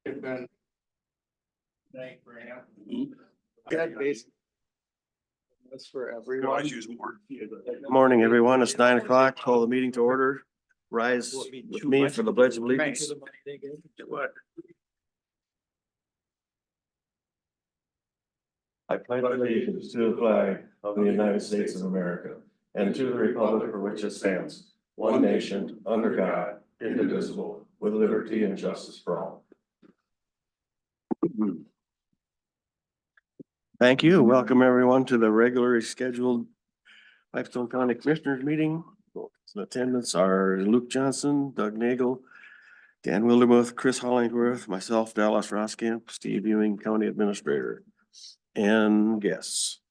That's for everyone. Use more. Good morning, everyone. It's 9 o'clock. Call the meeting to order. Rise with me for the pledge of allegiance. I pledge allegiance to the flag of the United States of America and to the republic for which it stands, one nation, under God, indivisible, with liberty and justice for all. Thank you. Welcome, everyone, to the regularly scheduled Pipestone County Commissioners meeting. In attendance are Luke Johnson, Doug Nagel, Dan Wildermuth, Chris Hollingworth, myself, Dallas Roskamp, Steve Ewing, County Administrator, and guests.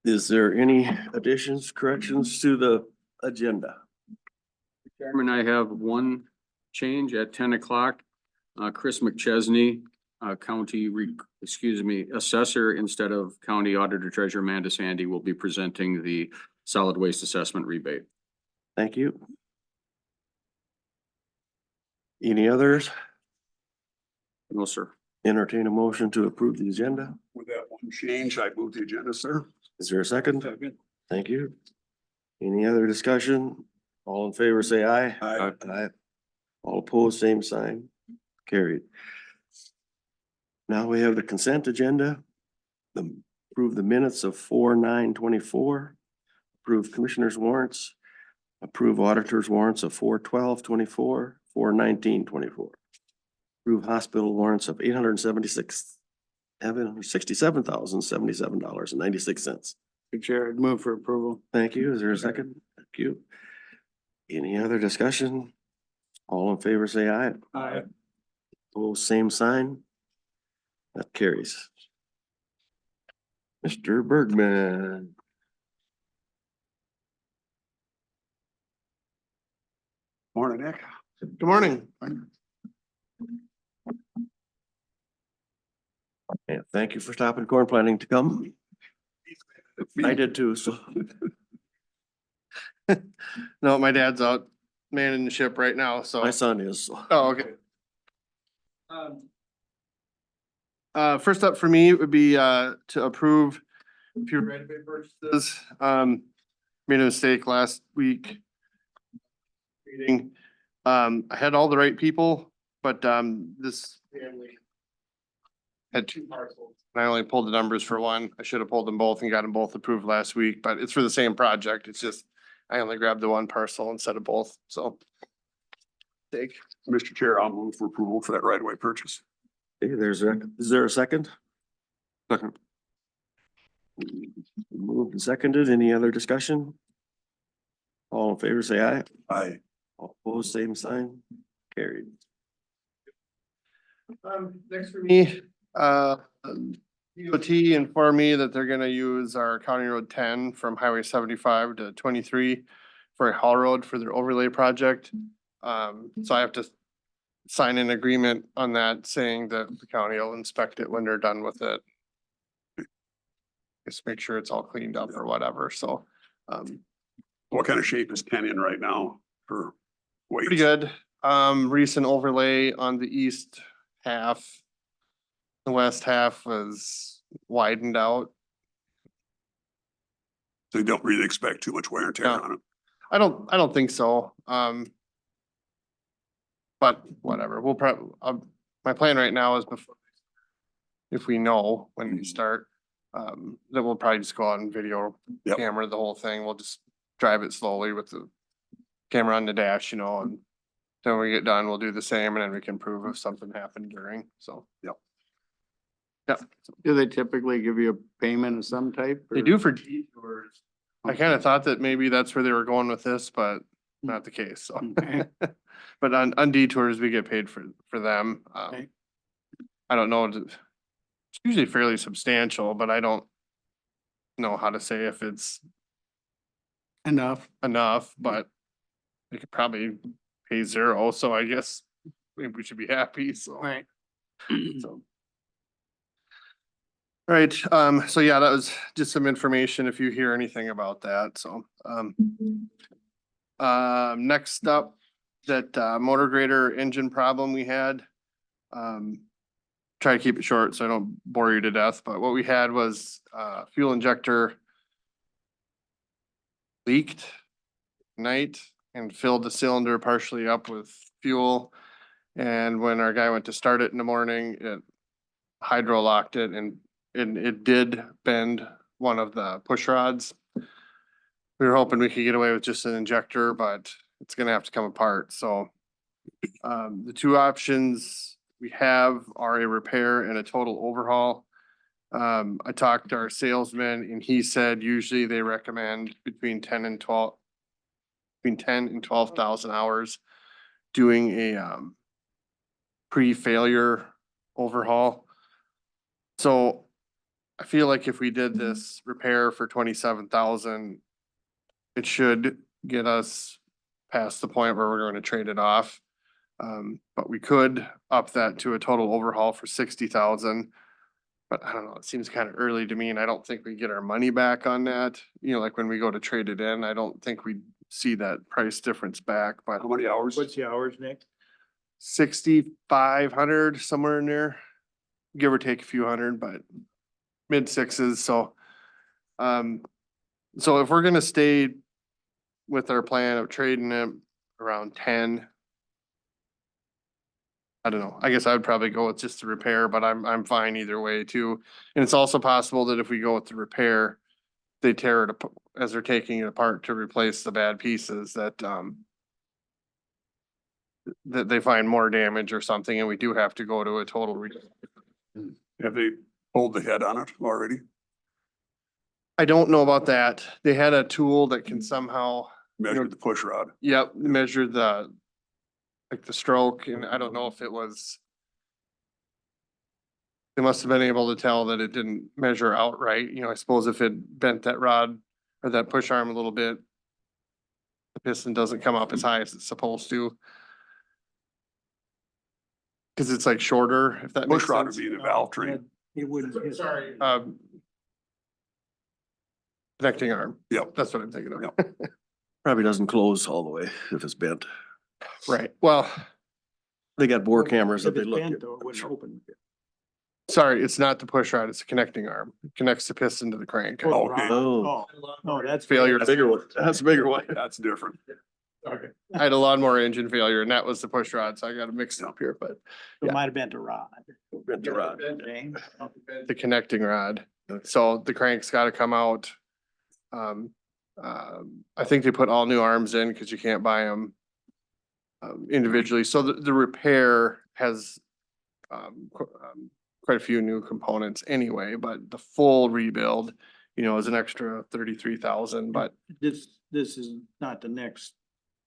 Is there any additions, corrections to the agenda? Chairman, I have one change at 10 o'clock. Chris McChesney, assessor instead of County Auditor Treasurer Amanda Sandy will be presenting the solid waste assessment rebate. Thank you. Any others? No, sir. Entertain a motion to approve the agenda. With that one change, I move the agenda, sir. Is there a second? Thank you. Any other discussion? All in favor, say aye. Aye. Aye. All opposed, same sign. Carried. Now we have the consent agenda. Approve the minutes of 4/9/24. Approve commissioners warrants. Approve auditors warrants of 4/12/24, 4/19/24. Approve hospital warrants of $867,077.96. Chair, I'd move for approval. Thank you. Is there a second? Thank you. Any other discussion? All in favor, say aye. Aye. Oh, same sign. That carries. Mr. Bergman. Morning, Nick. Good morning. Yeah, thank you for stopping corn planting to come. I did too, so. No, my dad's out manning the ship right now, so. My son is. So. Oh, okay. First up for me would be, to approve a few right-of-way purchases. Made a mistake last week. Meeting. I had all the right people, but, this family had two parcels. And I only pulled the numbers for one. I should have pulled them both and got them both approved last week, but it's for the same project. It's just, I only grabbed the one parcel instead of both, so. Take. Mr. Chair, I'll move for approval for that right of way purchase. Okay, is there a second? Second. Moved and seconded. Any other discussion? All in favor, say aye. Aye. All opposed, same sign. Carried. Next for me, DOT informed me that they're gonna use our County Road 10 from Highway 75 to 23 for a haul road for their overlay project. So I have to sign an agreement on that saying that the county will inspect it when they're done with it. Just make sure it's all cleaned up or whatever, so, What kind of shape is Ken in right now for weights? pretty good. Recent overlay on the east half. The west half was widened out. So you don't really expect too much wear and tear No. on it. I don't think so. But whatever, we'll probably, my plan right now is before, if we know when we start, then we'll probably just go out and video Yep. camera the whole thing. We'll just drive it slowly with the camera on the dash, and then when we get done, we'll do the same, and then we can prove if something happened during, so. Yep. Yep, Do they typically give you a payment of some type? they or- do for detours. I kind of thought that maybe that's where they were going with this, but not the case, so. Okay. But on detours, we get paid for them. Okay. I don't know, it's usually fairly substantial, but I don't know how to say if it's Enough. enough, but they could probably pay zero, so I guess maybe we should be happy, so. Right. So. All right, so yeah, that was just some information if you hear anything about that, so, next up that motor grader engine problem we had. Try to keep it short so I don't bore you to death, but what we had was fuel injector leaked night and filled the cylinder partially up with fuel. And when our guy went to start it in the morning, it hydro locked it and it did bend one of the push rods. We were hoping we could get away with just an injector, but it's gonna have to come apart, so. The two options we have are a repair and a total overhaul. I talked to our salesman and he said usually they recommend between 10 and 12,000 hours doing a pre-failure overhaul. So I feel like if we did this repair for 27,000, it should get us past the point where we're going to trade it off. But we could up that to a total overhaul for 60,000. But I don't know, it seems kind of early to me and I don't think we get our money back on that. You know, like when we go to trade it in, I don't think we see that price difference back, but How many hours? What's the hours, Nick? 6,500, somewhere in there. Give or take a few hundred, but mid sixes, so. So if we're gonna stay with our plan of trading it around 10. I don't know, I guess I'd probably go with just the repair, but I'm fine either way too. And it's also possible that if we go with the repair, they tear it up as they're taking it apart to replace the bad pieces that that they find more damage or something and we do have to go to a total Have they pulled the head on it already? I don't know about that. They had a tool that can somehow, Measure the push rod. yep, measure the like the stroke, and I don't know if it was. They must have been able to tell that it didn't measure outright. You know, I suppose if it bent that rod or that push arm a little bit, the piston doesn't come up as high as it's supposed to. Cause it's like shorter, if that makes Push rod would sense. be in the valve train. It wouldn't. Sorry. Connecting arm. Yep. That's what I'm thinking of. Yep. Probably doesn't close all the way if it's bent. Right, well, They got bore cameras that If they it's look bent at. though, it wouldn't open. sorry, it's not the push rod, it's a connecting arm. It connects the piston to the crank. Oh, Okay. oh, oh, that's. Failure That's a bigger one. That's a bigger one. That's different. I had a lawnmower engine failure and that was the push rod, so I got it mixed up here, but It might have been a rod. Bent the rod. James. the connecting rod. So the crank's gotta come out. I think they put all new arms in because you can't buy them individually. So the repair has quite a few new components anyway, but the full rebuild, you know, is an extra 33,000, but This is not the next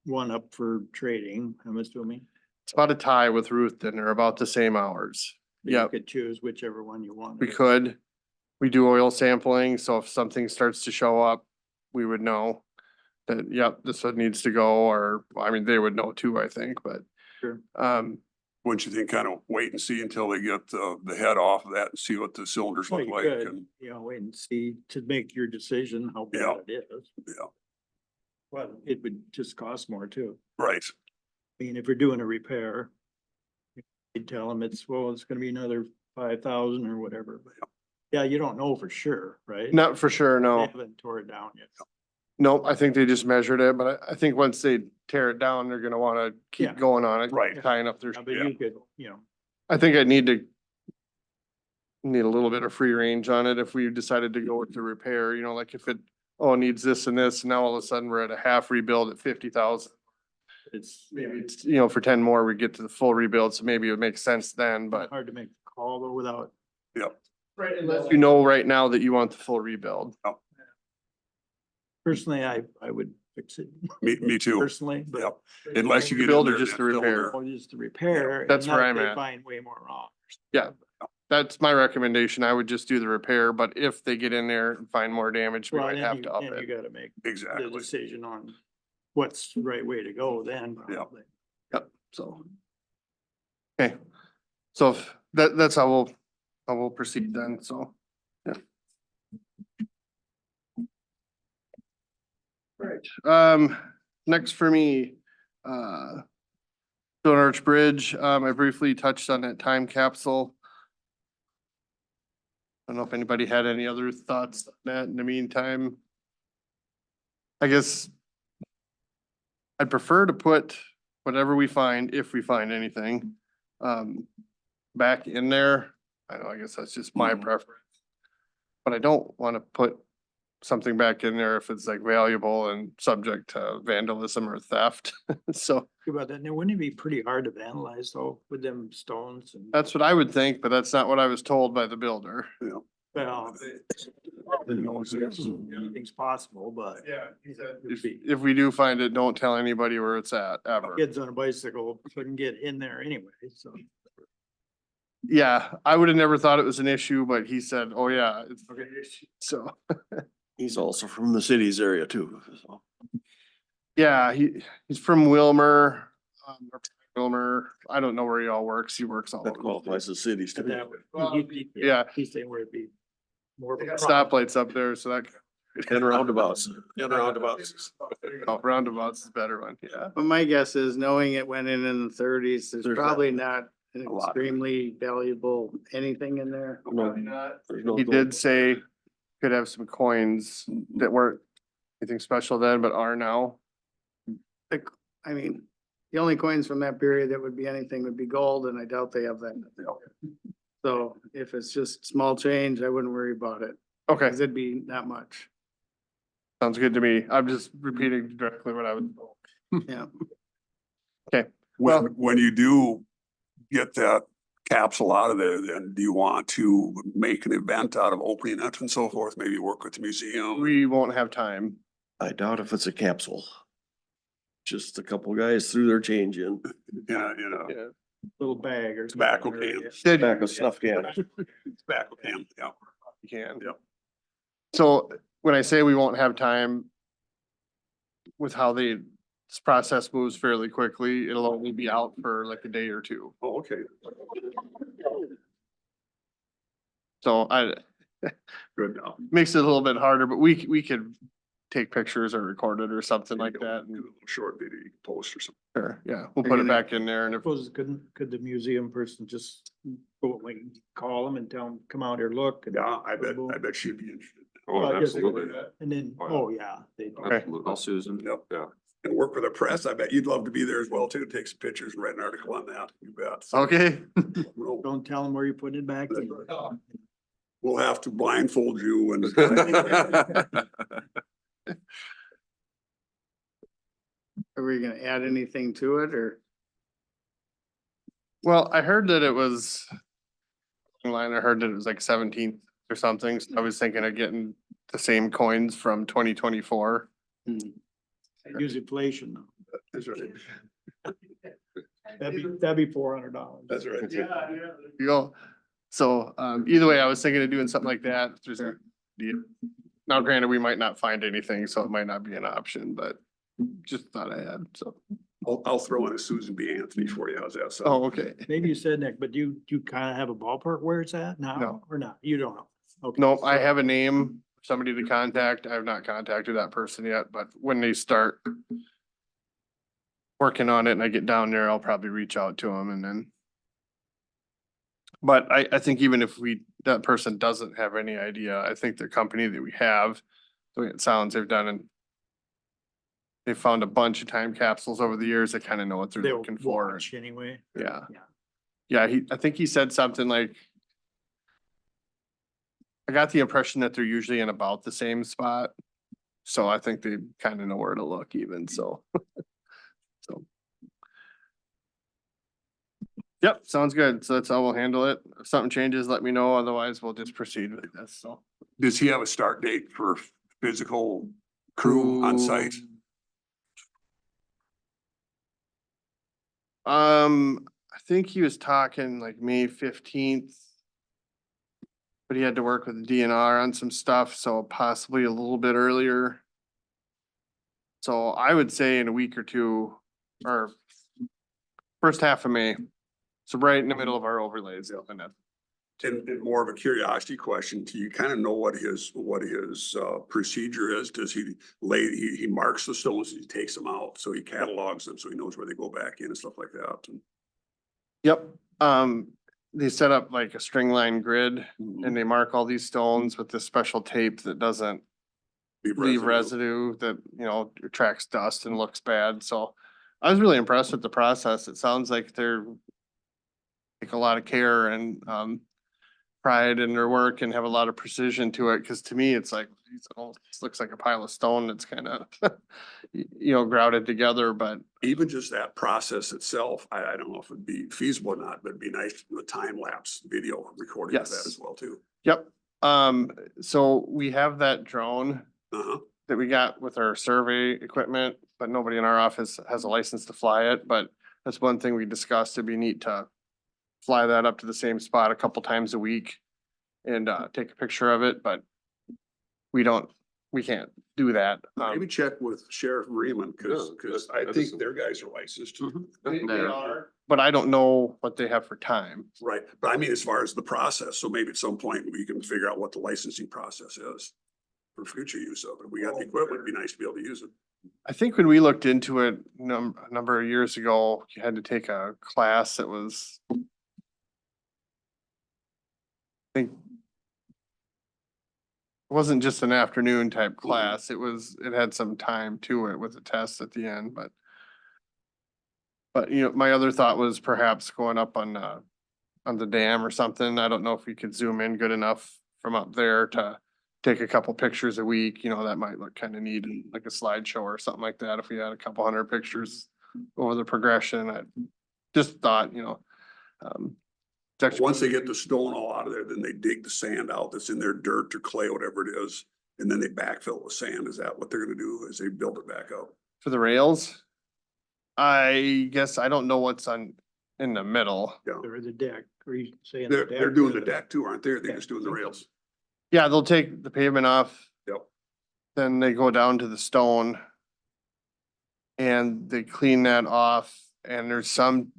one up for trading, I'm assuming. it's about a tie with Ruth and they're about the same hours. You Yep. could choose whichever one you want. We could, we do oil sampling, so if something starts to show up, we would know that, yep, this one needs to go, or, I mean, they would know too, I think, but. Sure. Wouldn't you think kind of wait and see until they get the head off of that and see what the cylinders Well, look you like? could, And you know, wait and see to make your decision how Yeah. bad it is. yeah, Well, it would just cost more too. right. I mean, if we're doing a repair, you'd tell them it's gonna be another 5,000 or whatever, but yeah, you don't know for sure, right? Not for sure, They no. haven't tore it down yet. Nope, I think they just measured it, but I think once they tear it down, they're gonna wanna Yeah. keep going on it. Right. Tying up their, But you could, you know, I think I'd need a little bit of free range on it if we decided to go with the repair, you know, like if it, oh, it needs this and this, and now all of a sudden we're at a half rebuild at 50,000. it's Maybe it's, you know, for 10 more, we get to the full rebuild, so maybe it would make sense then, but. hard to make a call though without. Yep. Right, unless you know right now that you want the full rebuild. Personally, I would fix it. Me too. Personally, but. Yep. Unless you get in Rebuild or there just and the that cylinder- repair? Or just the repair. That's and where not I'm they at. Find way more wrong. Yeah, that's my recommendation. I would just do the repair, but if they get in there and find more damage, we Well, might then have you, to up then you it. gotta make the Exactly. decision on what's the right way to go then. Yeah. probably. Yep, so. Okay, so if that's how we'll proceed then, so, yeah. Right, next for me, Stone Arch Bridge, I briefly touched on that time capsule. I don't know if anybody had any other thoughts on that in the meantime. I guess I'd prefer to put whatever we find, if we find anything, back in there. I know, I guess that's just my preference. But I don't want to put something back in there if it's like valuable and subject to vandalism or theft. So Think about that. And wouldn't it be pretty hard to vandalize though with them stones and, that's what I would think, but that's not what I was told by the builder. well, anything's possible, but Yeah, he said, if we do find it, don't tell anybody where it's at, ever. kids on a bicycle couldn't get in there anyway, so. Yeah, I would have never thought it was an issue, but he said, oh yeah, it's an issue. So, He's also from the city's area too, so. yeah, he's from Wilmer, or Wilmer. I don't know where he all works. He works all That over. qualifies as cities But too. that would- Well, yeah, he's saying where it'd be more of They a got problem. stoplights up there, so that. And roundabouts. And roundabouts. Oh, roundabouts is a better one, yeah. But my guess is knowing it went in the thirties, there's There's probably not an A lot. extremely valuable anything in there. No, there's no He gold. did say could have some coins that weren't anything special then, but are now. Like, I mean, the only coins from that period that would be anything would be gold, and I doubt they have that. So if it's just small change, I wouldn't worry about it, Okay, cause it'd be not much. sounds good to me. I'm just repeating directly what I was told. Yeah. When you do get that capsule out of there, then do you want to make an event out of opening it and so forth? Maybe work with the museum? We won't have time. I doubt if it's a capsule. Just a couple guys threw their change in. Yeah, you know, Yeah. Little bag or. tobacco something, or- cans, Did, Back of snuff can. tobacco can, yeah. you can. Yep. So when I say we won't have time with how this process moves fairly quickly, it'll only be out for like a day or two. Oh, okay. So Good now. makes it a little bit harder, but we could take pictures or record it or something like that. Do a And little short video post or something. sure, yeah, we'll You're put it gonna- back in there and if, Suppose could the museum person just go, like, call them and tell them, come out here, look? and- Yeah, I bet she'd be interested. Well, I guess they absolutely. could, and then, Oh, yeah. oh, yeah, they. Okay. Absolutely. Call Susan. Yep. Yeah. And work with the press. I bet you'd love to be there as well too. Take some pictures and write an article on that. You bet. So, okay. We'll Don't tell them where you put it back. we'll have to blindfold you and. Are we gonna add anything to it, or? Well, I heard that it was online, I heard that it was like 17th or something. So I was thinking of getting the same coins from 2024. Use inflation though. That's right. That'd be $400. That's right. You go. So either way, I was thinking of doing something like that. There's a deal. Now granted, we might not find anything, so it might not be an option, but just thought I had, so. I'll throw in a Susan B. Anthony for you. How's that? Oh, sound? okay. Maybe you said Nick, but do you kind of have a ballpark where it's at now No. or not? You don't know? Okay. No, I have a name, somebody to contact. I have not contacted that person yet, but when they start working on it and I get down there, I'll probably reach out to them and then. But I think even if that person doesn't have any idea, I think the company that we have, the way it sounds, they found a bunch of time capsules over the years. They kind of know what they're They'll looking for. watch anyway. Yeah. Yeah. Yeah, I think he said something like. I got the impression that they're usually in about the same spot. So I think they kind of know where to look even, so. So. Yep, sounds good. So that's how we'll handle it. If something changes, let me know. Otherwise, we'll just proceed with this, so. Does he have a start date for physical crew on site? I think he was talking like May 15th. But he had to work with the DNR on some stuff, so possibly a little bit earlier. So I would say in a week or two, or first half of May. So right in the middle of our overlays, and that And more of a curiosity question, do you kind of know what his procedure is? Does he he marks the stones, he takes them out, so he catalogs them, so he knows where they go back in and stuff like that. Yep, they set up like a string line grid Mhm. and they mark all these stones with this special tape that doesn't leave residue that, you know, attracts dust and looks bad, so I was really impressed with the process. It sounds like they're take a lot of care and, pride in their work and have a lot of precision to it, cause to me, it's like, geez, it almost looks like a pile of stone that's kind of, you know, grouted together, but Even just that process itself, I don't know if it'd be feasible or not, but it'd be nice to do a time lapse video recording of that Yes. as well too. yep. So we have that drone Uh-huh. that we got with our survey equipment, but nobody in our office has a license to fly it, but that's one thing we discussed. It'd be neat to fly that up to the same spot a couple times a week and, take a picture of it, but we can't do that. Maybe check with Sheriff Freeman, cause I that think is- their guys are licensed. They are, but I don't know what they have for time. Right, but I mean, as far as the process, so maybe at some point we can figure out what the licensing process is for future use of it. We got the equipment, it'd be nice to be able to use it. I think when we looked into it a number of years ago, you had to take a class that was I think it wasn't just an afternoon type class. It had some time to it with a test at the end, but you know, my other thought was perhaps going up on the dam or something. I don't know if we could zoom in good enough from up there to take a couple pictures a week, you know, that might look kind of neat, and like a slideshow or something like that. If we had a couple hundred pictures over the progression, I just thought, you know, it's actually- Once they get the stone all out of there, then they dig the sand out that's in their dirt or clay, whatever it is. And then they backfill it with sand. Is that what they're gonna do as they build it back up? for the rails, I guess I don't know what's in the middle. Or the deck, or you saying. They're doing the deck too, aren't they? They're just doing the rails. Yeah, they'll take the pavement off, Yep. then they go down to the stone. And they clean that off, and there's some.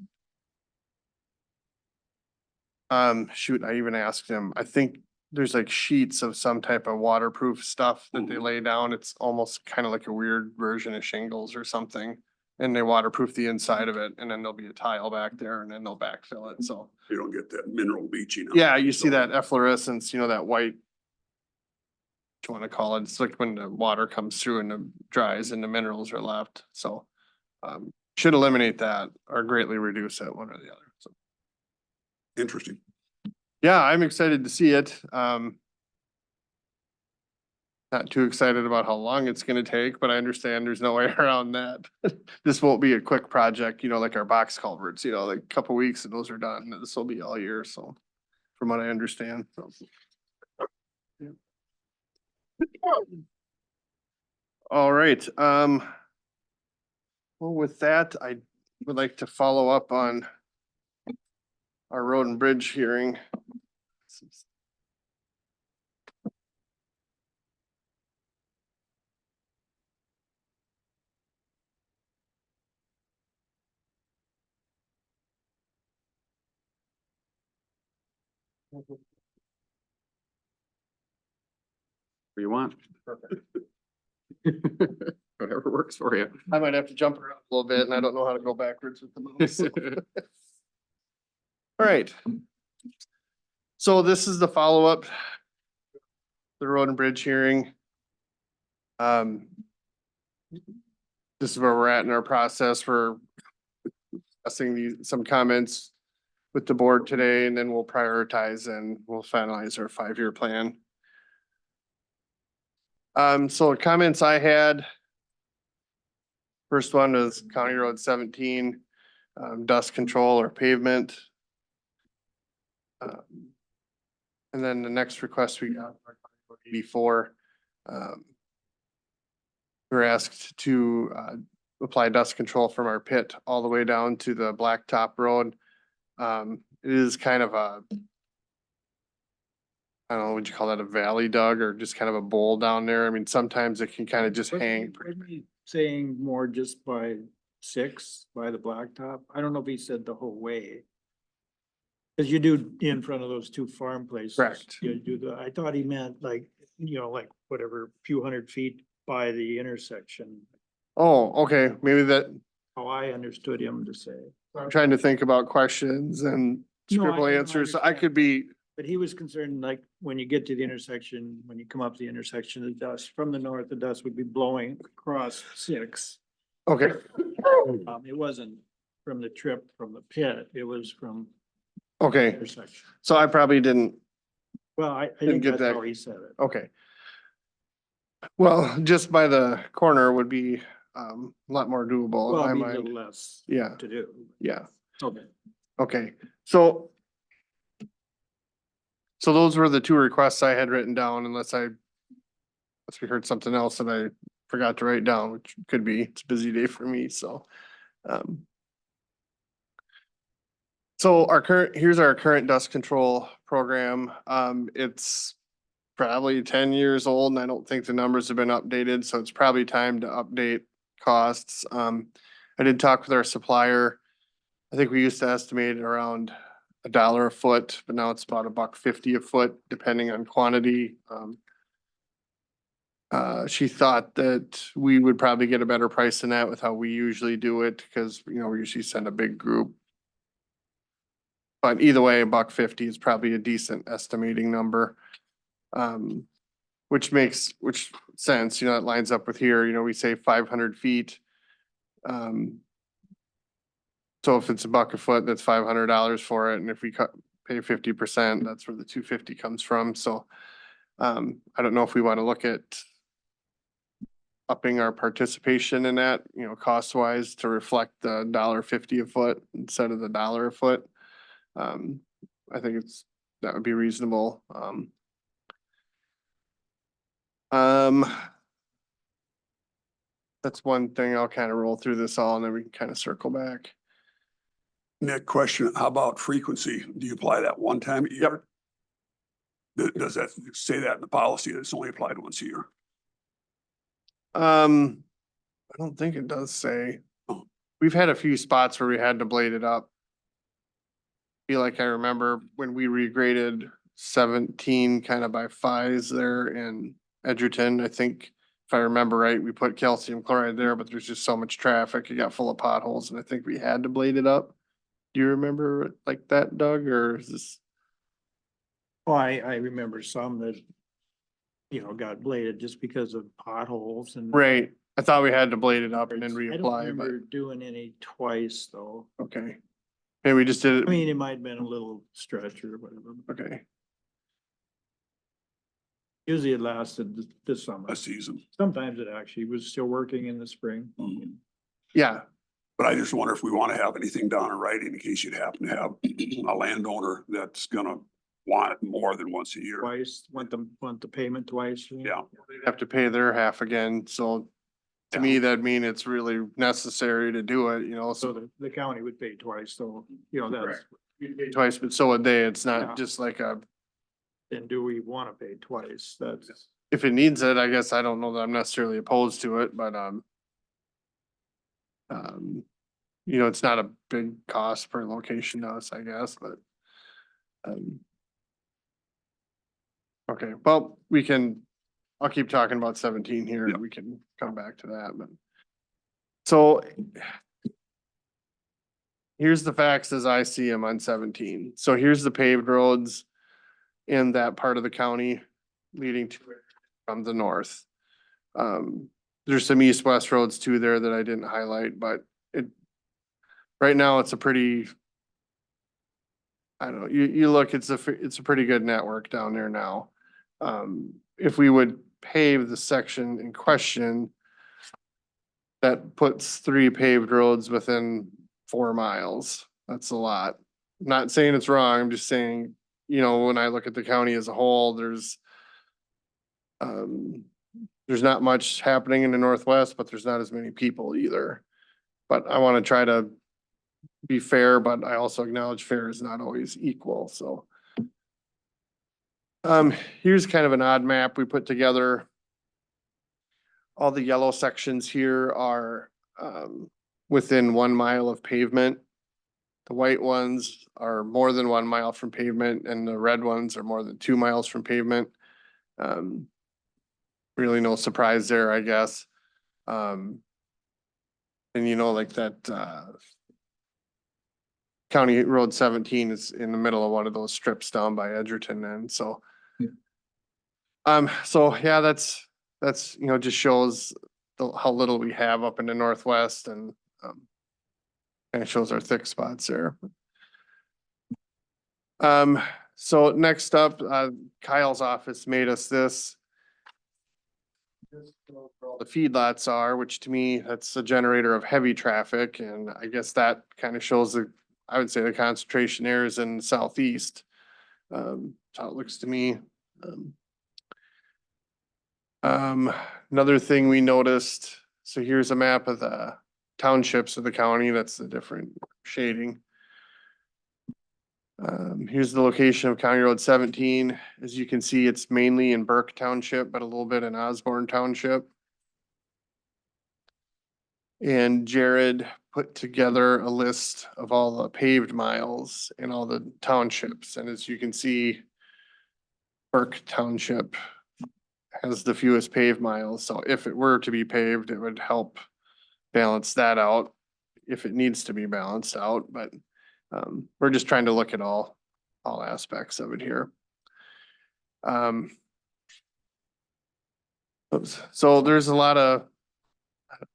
Shoot, I even asked him, I think there's like sheets of some type of waterproof stuff that they Mhm. lay down. It's almost kind of like a weird version of shingles or something. And they waterproof the inside of it, and then there'll be a tile back there, and then they'll backfill it, so. You don't get that mineral leaching. out. Yeah, you see So- that efflorescence, you know, that white. What you wanna call it, it's like when the water comes through and it dries and the minerals are left, so. Should eliminate that or greatly reduce it, one or the other, so. Interesting. Yeah, I'm excited to see it, not too excited about how long it's gonna take, but I understand there's no way around that. This won't be a quick project, you know, like our box culverts, you know, like a couple weeks and those are done. This will be all year, so, from what I understand, so. Yeah. All right, well, with that, I would like to follow up on our road and bridge hearing. Where you want. Whatever works for you. I might have to jump around a little bit and I don't know how to go backwards with the mouse. so. All right. So this is the follow-up. The road and bridge hearing. This is where we're at in our process. We're discussing some comments with the board today, and then we'll prioritize and we'll finalize our 5-year plan. So the comments I had. First one is County Road 17, dust control or pavement. And then the next request we got, 84. We're asked to apply dust control from our pit all the way down to the blacktop road. It is kind of a, I don't know, would you call that a valley, Doug, or just kind of a bowl down there? I mean, sometimes it can kind of just hang. Wasn't he saying more just by 6 by the blacktop? I don't know if he said the whole way. Cause you do in front of those two farm places. Correct. You do I thought he meant like, like whatever, few hundred feet by the intersection, Oh, okay, maybe that, how I understood him to say. I'm trying to think about questions and No, scribble I answers. I understand. could be, But he was concerned, like, when you get to the intersection, when you come up the intersection, the dust from the north, the dust would be blowing across six. okay, It wasn't from the trip from the pit, it was from okay, intersection. so I probably didn't, Well, I Didn't think get that's that. how he said it. okay. Well, just by the corner would be a lot more doable Well, in it'd my be a little mind. less Yeah, to do. yeah, Okay. okay, so. So those were the two requests I had written down unless we heard something else that I forgot to write down, which could be, it's a busy day for me, so. um, So here's our current dust control program. It's probably 10 years old and I don't think the numbers have been updated, so it's probably time to update costs. I did talk with our supplier. I think we used to estimate around $1 a foot, but now it's about $1.50 a foot, depending on quantity. She thought that we would probably get a better price than that with how we usually do it, because, we usually send a big group. But either way, $1.50 is probably a decent estimating number. Which makes sense, it lines up with here, we say 500 feet. So if it's $1 a foot, that's $500 for it, and if we pay 50%, that's where the 250 comes from, so. I don't know if we want to look at upping our participation in that, cost wise to reflect the $1.50 a foot instead of the $1 a foot. I think that would be reasonable. That's one thing. I'll kind of roll through this all and then we can kind of circle back. Nick, question, how about frequency? Do you apply that one time a year? Does that say that in the policy that it's only applied once a year? I don't think it does say. Oh. We've had a few spots where we had to blade it up. Feel like I remember when we regraded 17 kind of by fives there in Edgerton. I think if I remember right, we put calcium chloride there, but there's just so much traffic. It got full of potholes and I think we had to blade it up. Do you remember it like that, Doug, or is this? Oh, I remember some that, got bladed just because of potholes and. Right. I thought we had to blade it up and then I don't reapply, but remember doing any twice though. okay. Maybe we just did I mean, it. it might have been a little stretch or whatever. Okay. Usually it lasted this summer. A season. Sometimes it actually was still working in the spring. Yeah. But I just wonder if we want to have anything down in writing in case you'd happen to have a landowner that's gonna want it more than once a year. Twice, want the payment twice. you mean? Yeah. They'd have to pay their half again. So to me, that'd mean it's really necessary to do it, So so the county would pay twice, so, that's, Correct. twice, but so would they. It's Yeah. not just like then do we want to pay twice? That's, if it needs it, I guess I don't know that I'm necessarily opposed to it, but it's not a big cost per location to us, I guess, but okay, well, I'll keep talking about 17 here Yep. and we can come back to that, but. So. Here's the facts as I see them on 17. So here's the paved roads in that part of the county leading to it from the north. There's some east-west roads too there that I didn't highlight, but right now it's a pretty, I don't know, you look, it's a pretty good network down there now. If we would pave the section in question, that puts 3 paved roads within 4 miles. That's a lot. I'm not saying it's wrong. I'm just saying, when I look at the county as a whole, there's not much happening in the northwest, but there's not as many people either. But I want to try to be fair, but I also acknowledge fair is not always equal, so. Here's kind of an odd map we put together. All the yellow sections here are within 1 mile of pavement. The white ones are more than 1 mile from pavement and the red ones are more than 2 miles from pavement. Really no surprise there, I guess. And like that, County Road 17 is in the middle of one of those strips down by Edgerton and so. So yeah, that's, just shows how little we have up in the northwest and, kind of shows our thick spots there. So next up, Kyle's office made us this. The feedlots are, which to me, that's a generator of heavy traffic, and I guess that kind of shows I would say the concentration there is in the southeast. That's how it looks to me. Another thing we noticed, so here's a map of the townships of the county, that's the different shading. Here's the location of County Road 17. As you can see, it's mainly in Burke Township, but a little bit in Osborne Township. And Jared put together a list of all the paved miles in all the townships. And as you can see, Burke Township has the fewest paved miles. So if it were to be paved, it would help balance that out if it needs to be balanced out. But we're just trying to look at all aspects of it here. So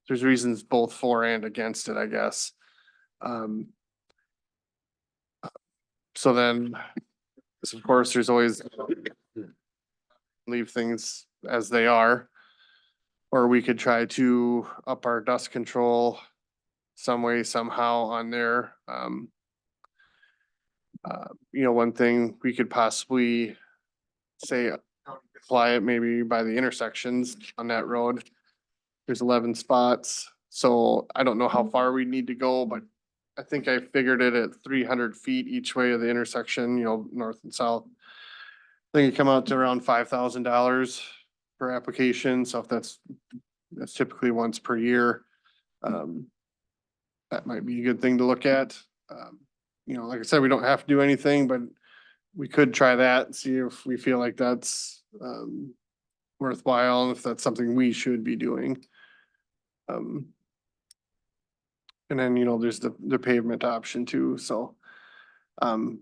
there's reasons both for and against it, I guess. So then, of course, there's always leave things as they are. Or we could try to up our dust control some way, somehow on there. One thing we could possibly say, apply it maybe by the intersections on that road. There's 11 spots, so I don't know how far we need to go, but I think I figured it at 300 feet each way of the intersection, north and south. I think it come out to around $5,000 per application, so if that's typically once per year. That might be a good thing to look at. Like I said, we don't have to do anything, but we could try that and see if we feel like that's worthwhile and if that's something we should be doing. And then, there's the pavement option too, so.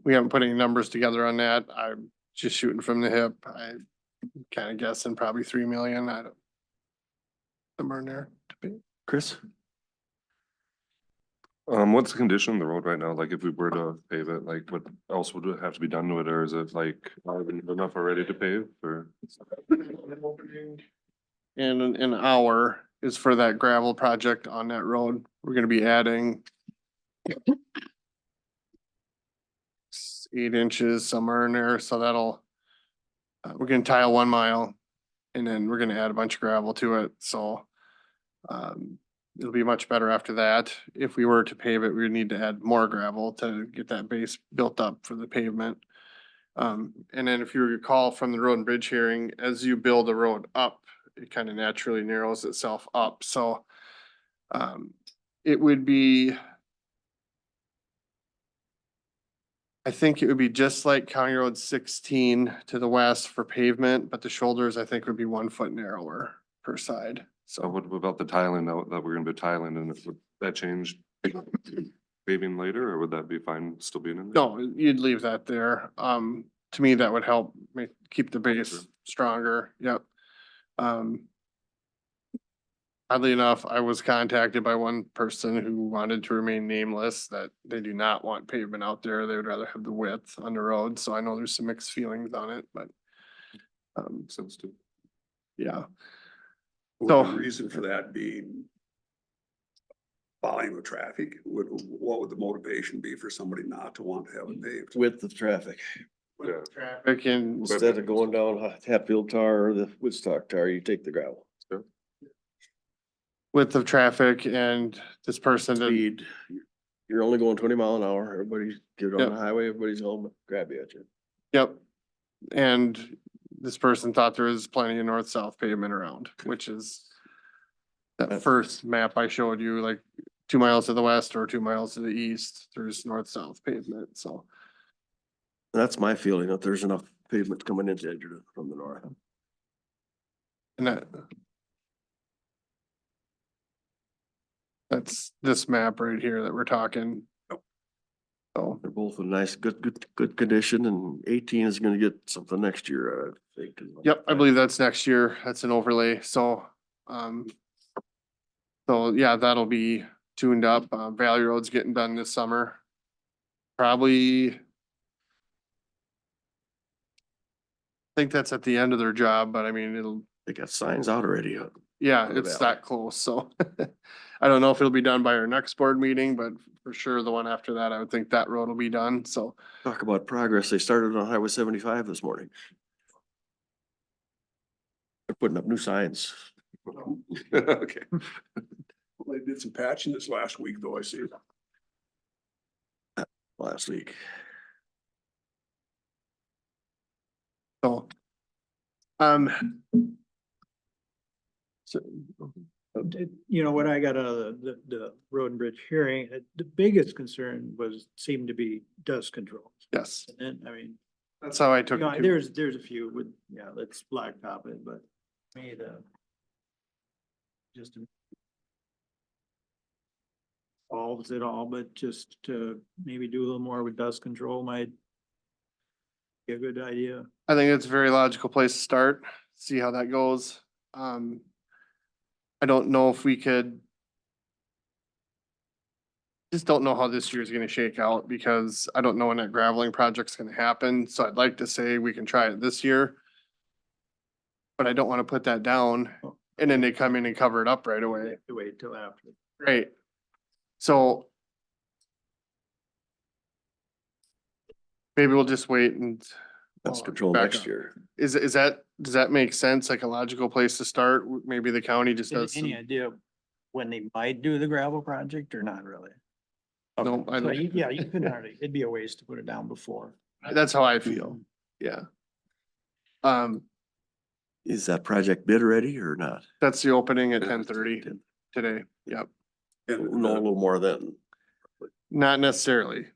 We haven't put any numbers together on that. I'm just shooting from the hip. I kind of guessing probably 3 million. Somewhere in there to pay. Chris? What's the condition of the road right now? Like if we were to pave it, like what else would have to be done to it? Or is it like enough already to pave or? And an hour is for that gravel project on that road. We're gonna be adding 8 inches somewhere in there, so that'll, we're gonna tile 1 mile and then we're gonna add a bunch of gravel to it, so. It'll be much better after that. If we were to pave it, we would need to add more gravel to get that base built up for the pavement. And then if you recall from the road and bridge hearing, as you build a road up, it kind of naturally narrows itself up, so. It would be. I think it would be just like County Road 16 to the west for pavement, but the shoulders I think would be 1 foot narrower per side. So So what about the tiling that we're gonna be tiling and would that change paving later or would that be fine still being in there? no, you'd leave that there. To me, that would help keep the base stronger. Yep. Oddly enough, I was contacted by one person who wanted to remain nameless, that they do not want pavement out there. They would rather have the width on the road. So I know there's some mixed feelings on it, but Makes sense too. yeah. Would So- the reason for that being volume of traffic? What would the motivation be for somebody not to want to have it paved? Width of traffic. Yeah. Traffic and Instead of going down Hatfield Tar or the Woodstock Tar, you take the gravel. width of traffic and this person did, Speed, you're only going 20 mile an hour. Everybody's get on Yep. the highway, everybody's home, grab you at you. yep. And this person thought there was plenty of north-south pavement around, which is that first map I showed you, like 2 miles to the west or 2 miles to the east, there's north-south pavement, so. That's my feeling, that there's enough pavement coming into Edgerton from the north. And that's this map right here that we're talking. So, They're both in nice, good condition, and 18 is gonna get something next year, I think. yep, I believe that's next year. That's an overlay, so, so yeah, that'll be tuned up. Valley Road's getting done this summer. Probably. I think that's at the end of their job, but I mean, it'll, They got signs out already. yeah, On the it's valley. that close, so. I don't know if it'll be done by our next board meeting, but for sure the one after that, I would think that road will be done, so. Talk about progress. They started on Highway 75 this morning. They're putting up new signs Okay. Well, they did some patching this last week, though, I see. last week. So. Um. So, You know, what I got out of the road and bridge hearing, the biggest concern seemed to be dust control. yes, And then, I mean, that's how I you took know, it too. there's a few with, yeah, let's blacktop it, but me, just solves it all, but just to maybe do a little more with dust control might be a good idea. I think it's a very logical place to start, see how that goes. I don't know if we could. Just don't know how this year is gonna shake out because I don't know when that graveling project's gonna happen, so I'd like to say we can try it this year. But I don't wanna put that down and then they come in and cover it up right away, To wait till after. right? So. Maybe we'll just wait and. That's control back next up. year. Is that, does that make sense? Like a logical place to start? Maybe the county just does some. Any idea when they might do the gravel project or not really? No, Okay, I so don't. yeah, you couldn't hardly, it'd be a waste to put it down before. That's how I feel, yeah. Is that project bid ready or not? That's the opening at Yeah, 10:30 today, yep. We'll know a little more then, Not necessarily.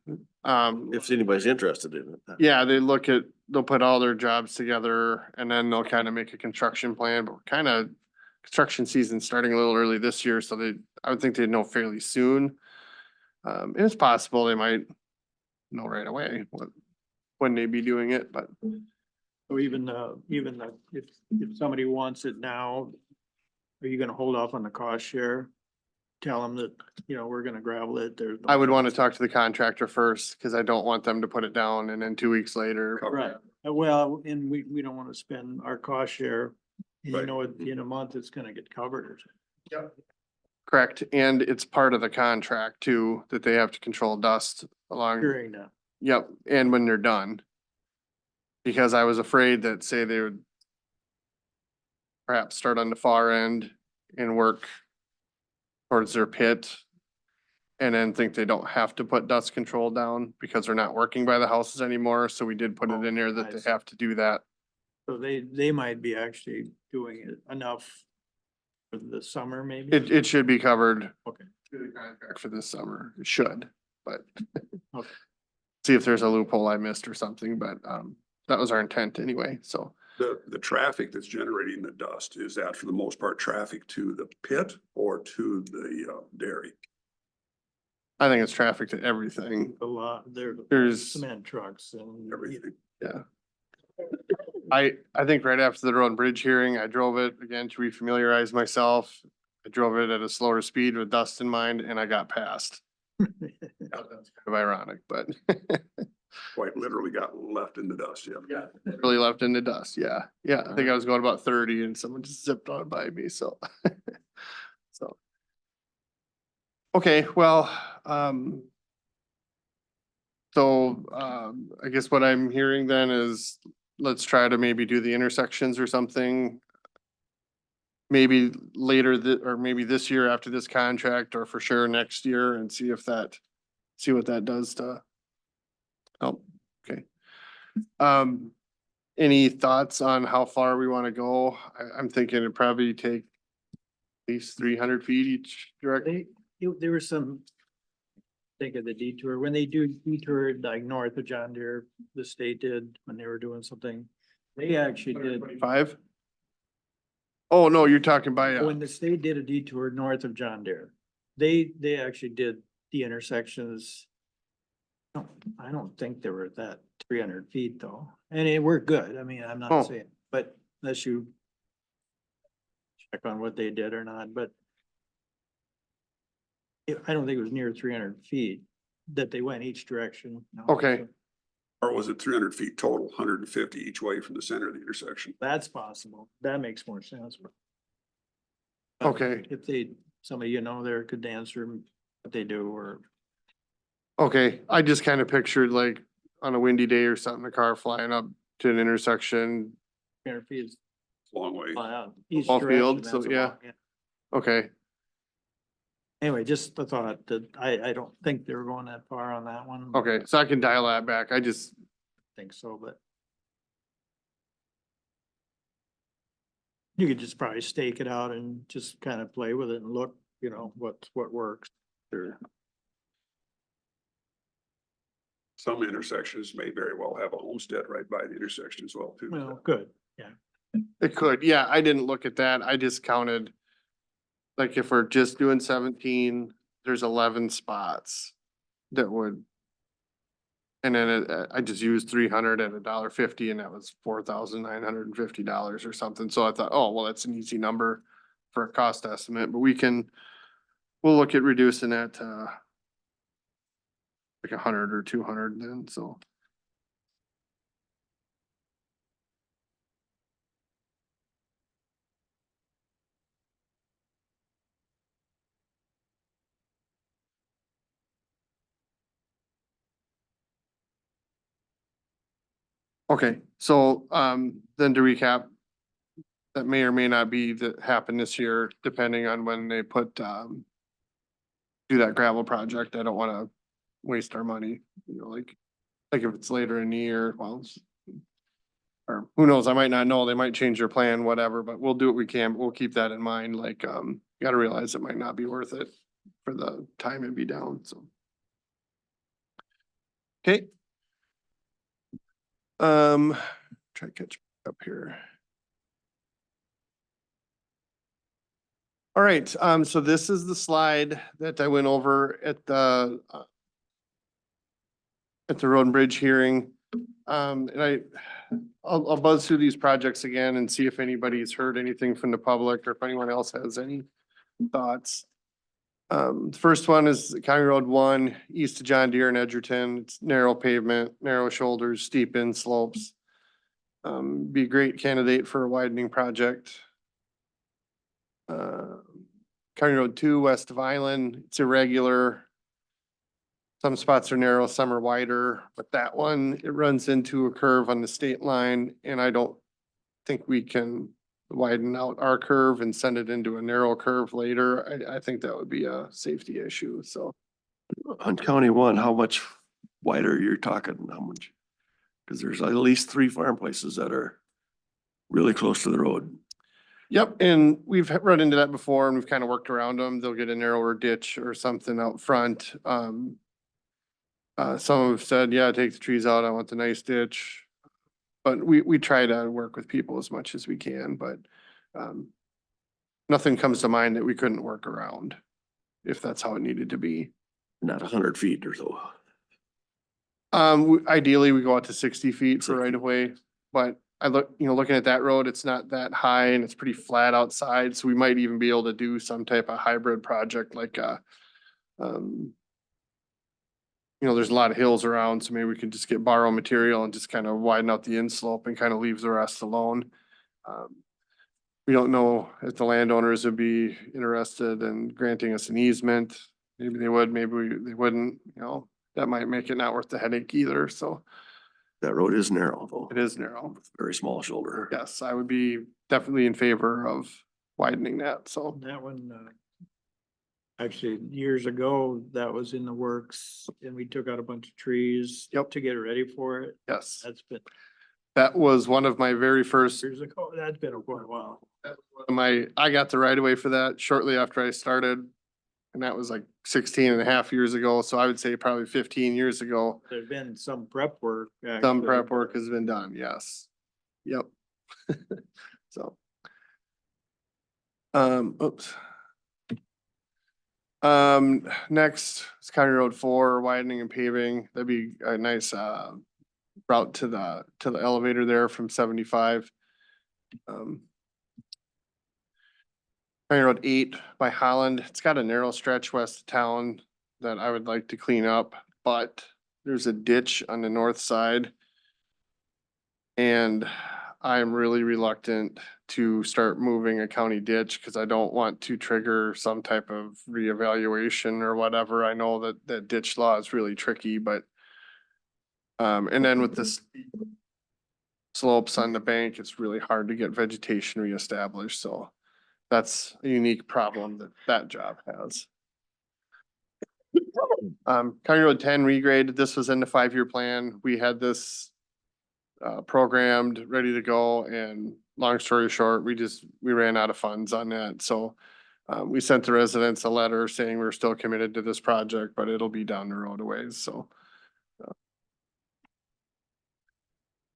if anybody's interested in it. Yeah, they'll put all their jobs together and then they'll kind of make a construction plan, but we're kind of. Construction season starting a little early this year, so I would think they'd know fairly soon. And it's possible they might know right away when they'd be doing it, but So even if somebody wants it now, are you gonna hold off on the cost share? Tell them that, you know, we're gonna gravel it, there's. no I would want to cost. talk to the contractor first, cause I don't want them to put it down and then 2 weeks later. Right, well, and we don't wanna spend our cost share, and you Right. know, in a month, it's gonna get covered or something. Correct, and it's part of the contract too, that they have to control dust along, During that. yep, and when they're done. Because I was afraid that say they would. Perhaps start on the far end and work. Towards their pit. And then think they don't have to put dust control down because they're not working by the houses anymore, so we did put it in there that I they see. have to do that. So they might be actually doing it enough for the summer, maybe? It should be covered. Okay. Through the contract for this summer, it should, but. Okay. See if there's a loophole I missed or something, but that was our intent anyway, so. The traffic that's generating the dust, is that for the most part traffic to the pit or to the dairy? I think it's traffic to everything, A lot, there's, cement trucks and. Everything. yeah. I think right after the road and bridge hearing, I drove it again to refamiliarize myself. I drove it at a slower speed with dust in mind and I got past. That's kind of ironic, but Quite literally got left in the dust, yeah. really left in the dust, yeah, yeah, I think I was going about 30 and someone just zipped on by me, so. So. Okay, well, so, I guess what I'm hearing then is, let's try to maybe do the intersections or something. Maybe later or maybe this year after this contract, or for sure next year, and see what that does to. Oh, okay. Any thoughts on how far we want to go? I'm thinking it'd probably take at least 300 feet each direction. there was some. Think of the detour, when they do detour like north of John Deere, the state did, when they were doing something. They actually did, 5? Oh, no, you're talking by, when the state did a detour north of John Deere, they actually did the intersections. I don't think they were that 300 feet though, and it worked good. I mean, I'm Oh. not saying, but unless you. Check on what they did or not, but. I don't think it was near 300 feet that they went each direction. No. Okay. Or was it 300 feet total, 150 each way from the center of the intersection? That's possible. That makes more sense. Okay. If they, somebody you know there could answer what they do or. okay, I just kind of pictured like on a windy day or something, a car flying up to an intersection. 300 feet is Long way. each Ball direction, field, that's so, a yeah. long- Okay, Anyway, just the thought that I don't think they were going that far on that one. okay, so I can dial that back. I just, Think so, but. You could just probably stake it out and just kind of play with it and look, what works. Sure. Some intersections may very well have a homestead right by the intersection as well, too. Well, good, it could, yeah, I didn't look at that. I just counted. Like if we're just doing 17, there's 11 spots that would. And then I just used 300 at $1.50 and that was $4,950 or something. So I thought, oh, well, that's an easy number for a cost estimate, but we'll look at reducing that to like 100 or 200 then, so. Okay, so then to recap. That may or may not be that happen this year, depending on when they put do that gravel project. I don't wanna waste our money, like if it's later in the year, well. Or who knows, I might not know, they might change their plan, whatever, but we'll do what we can, but we'll keep that in mind, like, you gotta realize it might not be worth it for the time it'd be down, so. Okay. Try to catch up here. All right, so this is the slide that I went over at the road and bridge hearing. And I'll buzz through these projects again and see if anybody's heard anything from the public or if anyone else has any thoughts. The first one is County Road 1, east of John Deere and Edgerton. It's narrow pavement, narrow shoulders, steep in slopes. Be a great candidate for a widening project. County Road 2, west of Island, it's irregular. Some spots are narrow, some are wider, but that one, it runs into a curve on the state line and I don't think we can widen out our curve and send it into a narrow curve later. I think that would be a safety issue, so. On County 1, how much wider you're talking, how much? Cause there's at least 3 farm places that are really close to the road. Yep, and we've run into that before and we've kind of worked around them. They'll get a narrower ditch or something out front. Some have said, yeah, take the trees out. I want the nice ditch. But we try to work with people as much as we can, but nothing comes to mind that we couldn't work around if that's how it needed to be. Not 100 feet or so. Ideally, we go out to 60 feet for 60. right of way, but looking at that road, it's not that high and it's pretty flat outside, so we might even be able to do some type of hybrid project like there's a lot of hills around, so maybe we can just borrow material and just kind of widen out the inslope and kind of leave the rest alone. We don't know if the landowners would be interested in granting us an easement. Maybe they would, maybe they wouldn't, that might make it not worth the headache either, so That road is narrow though. it is narrow. Very small shoulder. Yes, I would be definitely in favor of widening that, so. that one, actually, years ago, that was in the works and we took out a bunch of trees. Yep. To get ready for it. Yes, That's been that was one of my very first, years ago. That's been quite a while. I got the right of way for that shortly after I started And that was like 16 and a half years ago, so I would say probably 15 years ago. There's been some prep work. Some actually. prep work has been done, yes. Yep. So. Oops. Next is County Road 4, widening and paving. That'd be a nice, route to the elevator there from 75. County Road 8 by Holland, it's got a narrow stretch west of town that I would like to clean up, but there's a ditch on the north side. And I'm really reluctant to start moving a county ditch because I don't want to trigger some type of reevaluation or whatever. I know that that ditch law is really tricky, but and then with this slopes on the bank, it's really hard to get vegetation reestablished, so that's a unique problem that that job has. County Road 10 regrade, this was in the 5-year plan. We had this programmed, ready to go, and long story short, we ran out of funds on that, so we sent the residents a letter saying we're still committed to this project, but it'll be down the road a ways, so.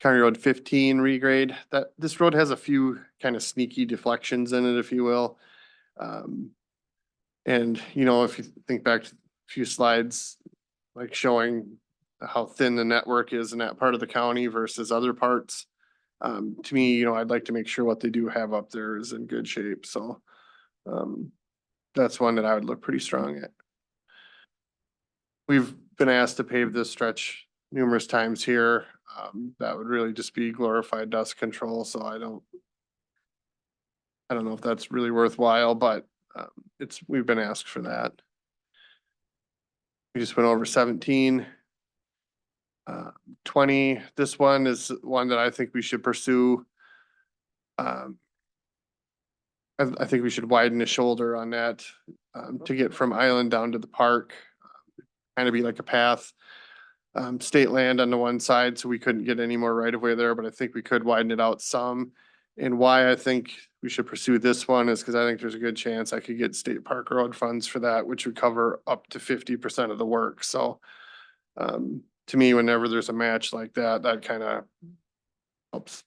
County Road 15 regrade, this road has a few kind of sneaky deflections in it, if you will. And you know, if you think back to a few slides, like showing how thin the network is in that part of the county versus other parts. To me, you know, I'd like to make sure what they do have up there is in good shape, so. That's one that I would look pretty strong at. We've been asked to pave this stretch numerous times here. That would really just be glorified dust control, so I don't know if that's really worthwhile, but we've been asked for that. We just went over 17. 20, this one is one that I think we should pursue. I think we should widen the shoulder on that, to get from Island down to the park. Kind of be like a path. State land on the one side, so we couldn't get any more right of way there, but I think we could widen it out some. And why I think we should pursue this one is because I think there's a good chance I could get state park road funds for that, which would cover up to 50% of the work, so. To me, whenever there's a match like that, that kind of helps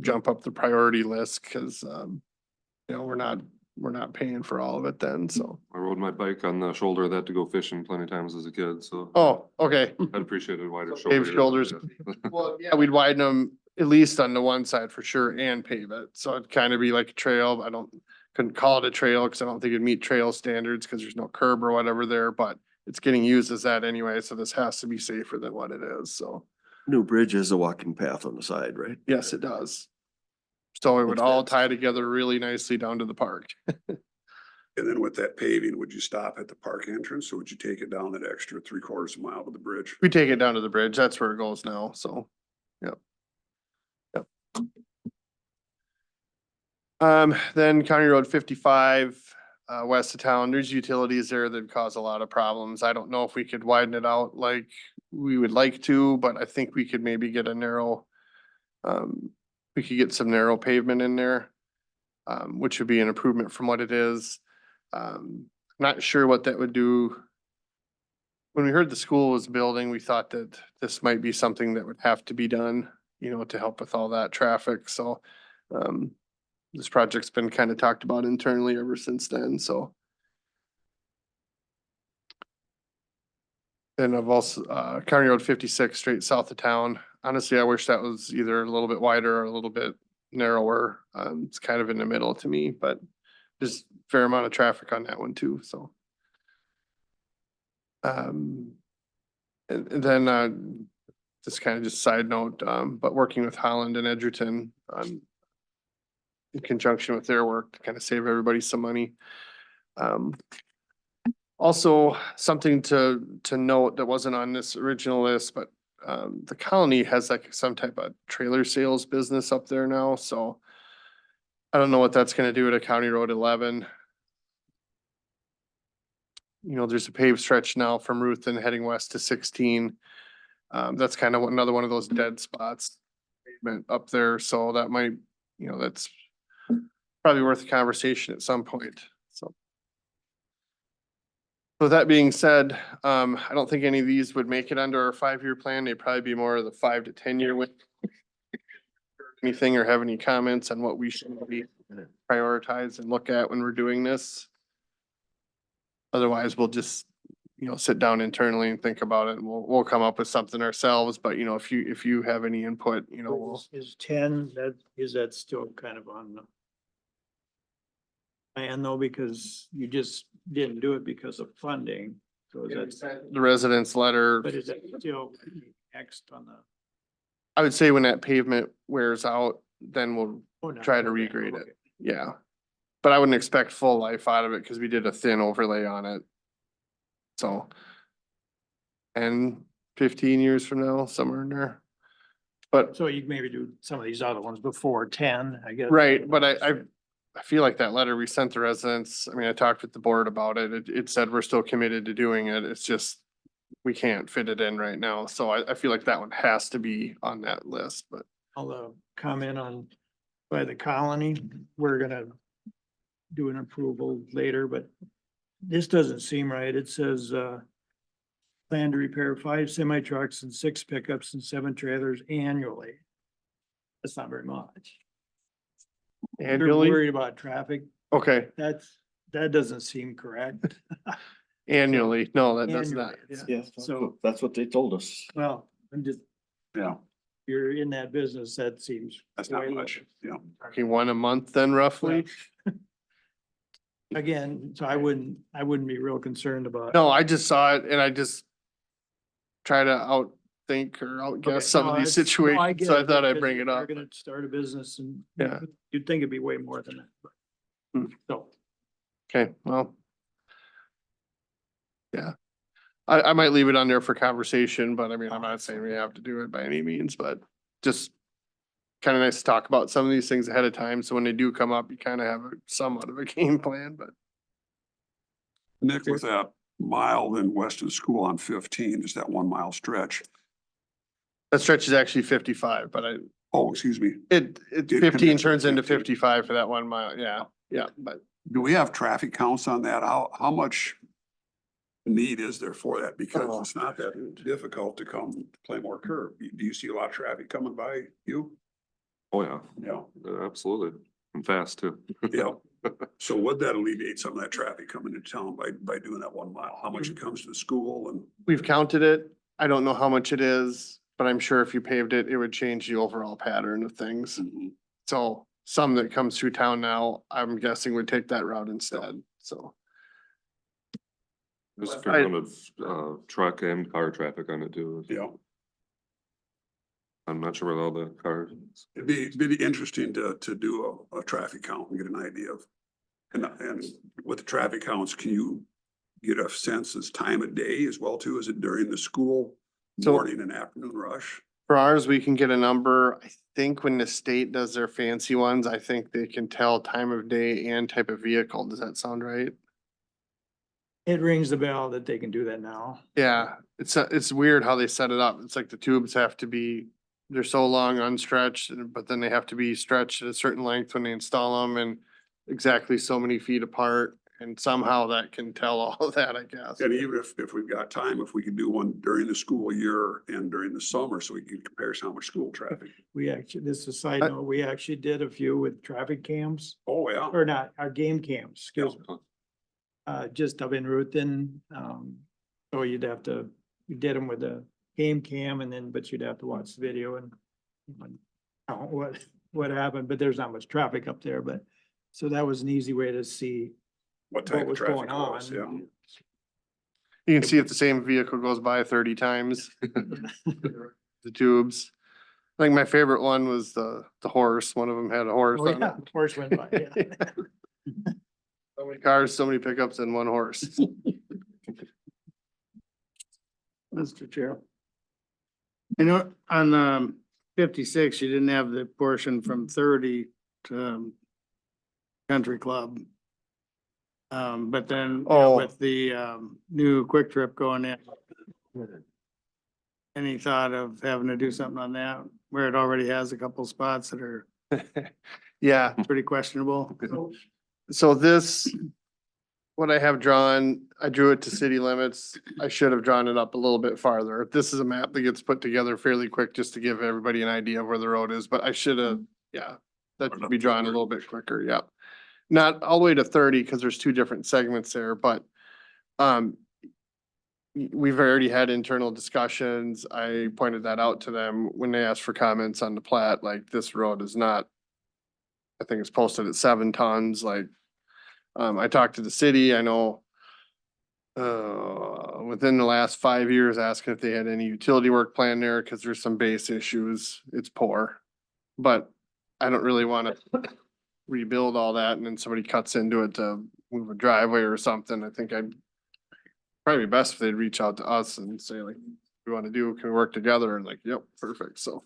jump up the priority list, because you know, we're not paying for all of it then, so. I rode my bike on the shoulder of that to go fishing plenty of times as a kid, so. Oh, okay. I'd appreciate a wider shoulder. Paved shoulders. Well, yeah, we'd widen them at least on the one side for sure and pave it. So it'd kind of be like a trail. Couldn't call it a trail because I don't think it'd meet trail standards because there's no curb or whatever there, but it's getting used as that anyway. So this has to be safer than what it is. So New bridge is a walking path on the side, right? yes, it does. So it would Makes all sense. tie together really nicely down to the park. And then with that paving, would you stop at the park entrance or would you take it down that extra 3/4 mile to the bridge? We take it down to the bridge. That's where it goes now. So, yep. Yep. Then County Road 55, west of town, there's utilities there that cause a lot of problems. I don't know if we could widen it out like we would like to, but I think we could maybe get a narrow, we could get some narrow pavement in there, which would be an improvement from what it is. Not sure what that would do. When we heard the school was building, we thought that this might be something that would have to be done, you know, to help with all that traffic. So, this project's been kind of talked about internally ever since then, so. Then I've also, County Road 56 straight south of town. Honestly, I wish that was either a little bit wider or a little bit narrower. It's kind of in the middle to me, but there's a fair amount of traffic on that one too, so. And then, just kind of just side note, but working with Holland and Edgerton on in conjunction with their work to kind of save everybody some money. Also, something to note that wasn't on this original list, but the colony has like some type of trailer sales business up there now, so I don't know what that's gonna do at a County Road 11. You know, there's a paved stretch now from Ruthin heading west to 16. That's kind of another one of those dead spots pavement up there, so that might, you know, that's probably worth a conversation at some point, so. With that being said, I don't think any of these would make it under our 5-year plan. They'd probably be more of the 5 to 10-year window. Anything or have any comments on what we should be prioritize and look at when we're doing this? Otherwise, we'll just, sit down internally and think about it and we'll come up with something ourselves. But if you have any input, we'll. Is 10, is that still kind of on the plan though, because you just didn't do it because of funding? So is that, The residents letter, but is that still next on the? I would say when that pavement wears out, then we'll Oh, no, try to okay, regrade it. okay. Yeah. But I wouldn't expect full life out of it because we did a thin overlay on it. So. And 15 years from now, somewhere in there. But, So you maybe do some of these other ones before 10, I guess. right, but I feel like that letter we sent the residents, I mean, I talked with the board about it. It said we're still committed to doing it. It's just. We can't fit it in right now. So I feel like that one has to be on that list, but. I'll comment on by the colony. We're gonna do an approval later, but this doesn't seem right. It says, plan to repair 5 semi trucks and 6 pickups and 7 trailers annually. That's not very much. You're Annually, worried about traffic. okay, That doesn't seem correct. annually. No, that does not. Annually, Yeah. Yeah, So- that's what they told us. Well, I'm just, Yeah, you're in that business, that seems. that's not way low. much, yeah. Talking one a month then roughly. Again, so I wouldn't be real concerned about. No, I just saw it and I just try to outthink or outguess Okay, some no, of these it's- no, situations. get So I it, thought I'd because bring it You're up. gonna start a business and. Yeah. You'd think it'd be way more than that, but. Hmm. So, Okay, well. Yeah. I might leave it on there for conversation, but I mean, I'm not saying we have to do it by any means, but just. Kind of nice to talk about some of these things ahead of time. So when they do come up, you kind of have somewhat of a game plan, but. Nick, with that mile then west of the school on 15, is that 1 mile stretch? That stretch is actually 55, but Oh, excuse me. it It 15 connects turns at into 15. 55 for that 1 mile. Yeah, but Do we have traffic counts on that? How much need is there for that? Because Oh, it's not that difficult to come play more curb. Do you see a lot of traffic coming by you? Oh, yeah, Yeah, absolutely. And fast too. yeah. So would that alleviate some of that traffic coming into town by doing that 1 mile? How much it comes to the school and? we've counted it. I don't know how much it is, but I'm sure if you paved it, it would change the overall pattern of things. So some that comes through town now, I'm guessing would take that route instead, so. There's a I- fair amount of truck and car traffic on it too. Yeah, I'm not sure with all the cars. it'd be interesting to do a traffic count and get an idea of. And with the traffic counts, can you get a sense as time of day as well too? Is it during the school So- morning and afternoon rush? For ours, we can get a number. I think when the state does their fancy ones, I think they can tell time of day and type of vehicle. Does that sound right? it rings the bell that they can do that now. Yeah, it's weird how they set it up. It's like the tubes have to be, they're so long unstretched, but then they have to be stretched at a certain length when they install them and exactly so many feet apart. And somehow that can tell all of that, I guess. And even if we've got time, if we could do one during the school year and during the summer, so we can compare how much school traffic. We actually, this is a side note, we actually did a few with traffic cams, Oh, yeah. or not, our game cams, excuse me. Yeah. Just up in Ruthven, so you did them with a game cam and then, but you'd have to watch the video and what happened, but there's not much traffic up there, but, so that was an easy way to see What type what of was traffic going was, yeah. on. You can see if the same vehicle goes by 30 times. The tubes. I think my favorite one was the horse. One of them had a horse Oh, on yeah, it. horse went by, yeah. So many cars, so many pickups and one horse. Mr. Chair. You know, on, 56, you didn't have the portion from 30 to, Country Club. But then, you know, Oh. with the, new Quick Trip going in, any thought of having to do something on that, where it already has a couple spots that are Yeah, pretty questionable? so this, what I have drawn, I drew it to city limits. I should have drawn it up a little bit farther. This is a map that gets put together fairly quick just to give everybody an idea of where the road is, but I should have, yeah. That should be drawn a little bit quicker, yep. Not all the way to 30 because there's two different segments there, but we've already had internal discussions. I pointed that out to them when they asked for comments on the plat, like this road is not. I think it's posted at 7 tons, like, I talked to the city, I know. Within the last 5 years, asking if they had any utility work planned there, cause there's some base issues, it's poor. But I don't really wanna rebuild all that and then somebody cuts into it to move a driveway or something. I think I'd probably be best if they'd reach out to us and say like, we wanna do, can we work together? And like, yep, perfect, so.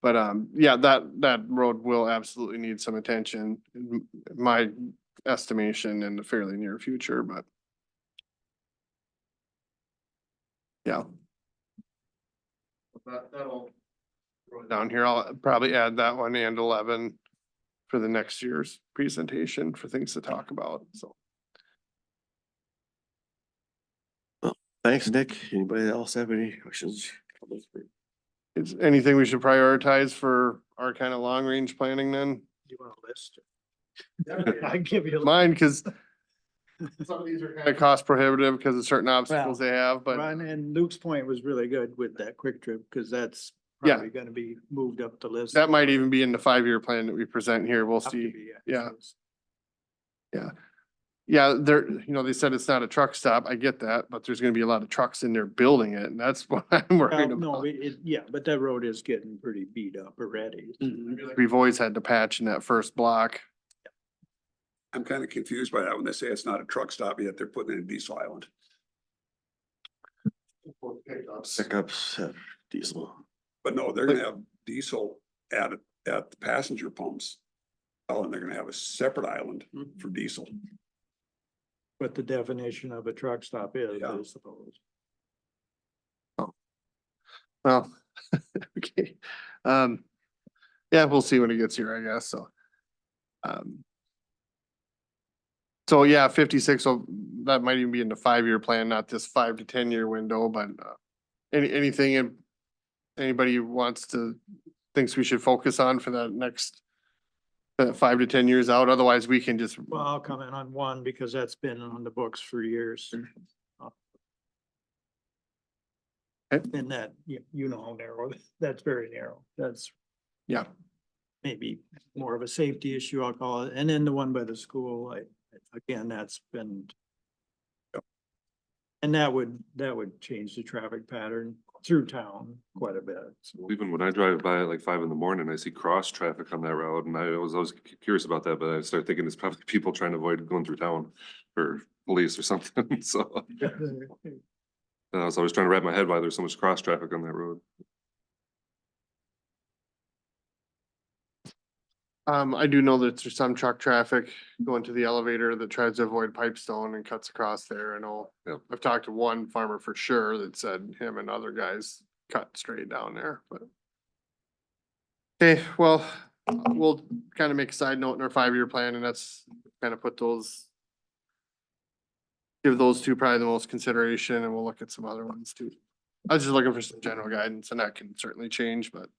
But, yeah, that road will absolutely need some attention, in my estimation in the fairly near future, but. Yeah. That'll. Down here, I'll probably add that one and 11 for the next year's presentation for things to talk about, so. Thanks, Nick. Anybody else have any questions? Is anything we should prioritize for our kind of long range planning then? You want a list? I give you. Mine, cause some of these are kind of cost prohibitive because of certain obstacles they have, but Ron, and Luke's point was really good with that quick trip, cause that's Yeah. probably gonna be moved up the list. that might even be in the 5-year plan that we present here. We'll Have to see. be, Yeah. Yeah, they're, they said it's not a truck stop. I get that, but there's gonna be a lot of trucks in there building it, and that's what I'm Well, worried no, about. yeah, but that road is getting pretty beat up already. We've always had to patch in that first block. I'm kind of confused by that when they say it's not a truck stop, yet they're putting in a diesel island. Pickups have diesel. But no, they're gonna have diesel at the passenger pumps. Oh, and they're gonna have a separate island for diesel. What the definition of a truck stop is, Yeah. I suppose. Well, okay. Yeah, we'll see when it gets here, I guess, so. So yeah, 56, so that might even be in the 5-year plan, not this 5 to 10-year window, but anything anybody wants to, thinks we should focus on for that next 5 to 10 years out, otherwise we can just, Well, I'll comment on one because that's been on the books for years. Okay. And that, you know how narrow, that's very narrow. That's yeah. maybe more of a safety issue, I'll call it. And then the one by the school, again, that's been. And that would change the traffic pattern through town quite a bit. So Even when I drive by at like 5 in, I see cross traffic on that road and I was always curious about that, but I started thinking it's probably people trying to avoid going through town for police or something, so. I was always trying to wrap my head why there's so much cross traffic on that road. I do know that there's some truck traffic going to the elevator that tries to avoid Pipestone and cuts across there. I know. Yep. I've talked to one farmer for sure that said him and other guys cut straight down there, but. Okay, well, we'll kind of make a side note in our 5-year plan and that's kind of put those. Give those two probably the most consideration and we'll look at some other ones too. I was just looking for some general guidance and that can certainly change, but.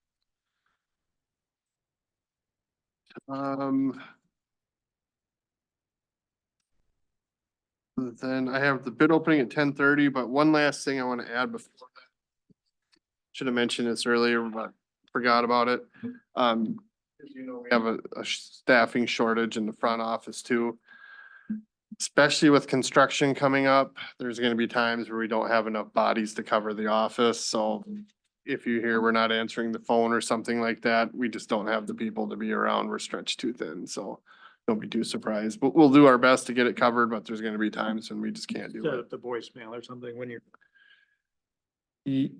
Then I have the bid opening at 10:30, but one last thing I want to add before that. Should have mentioned this earlier, but forgot about it. As you know, we have a staffing shortage in the front office too. Especially with construction coming up, there's gonna be times where we don't have enough bodies to cover the office, so. If you hear we're not answering the phone or something like that, we just don't have the people to be around. We're stretched too thin, so don't be too surprised. But we'll do our best to get it covered, but there's gonna be times when we just can't do set it. up the voicemail or something when you're, Ye-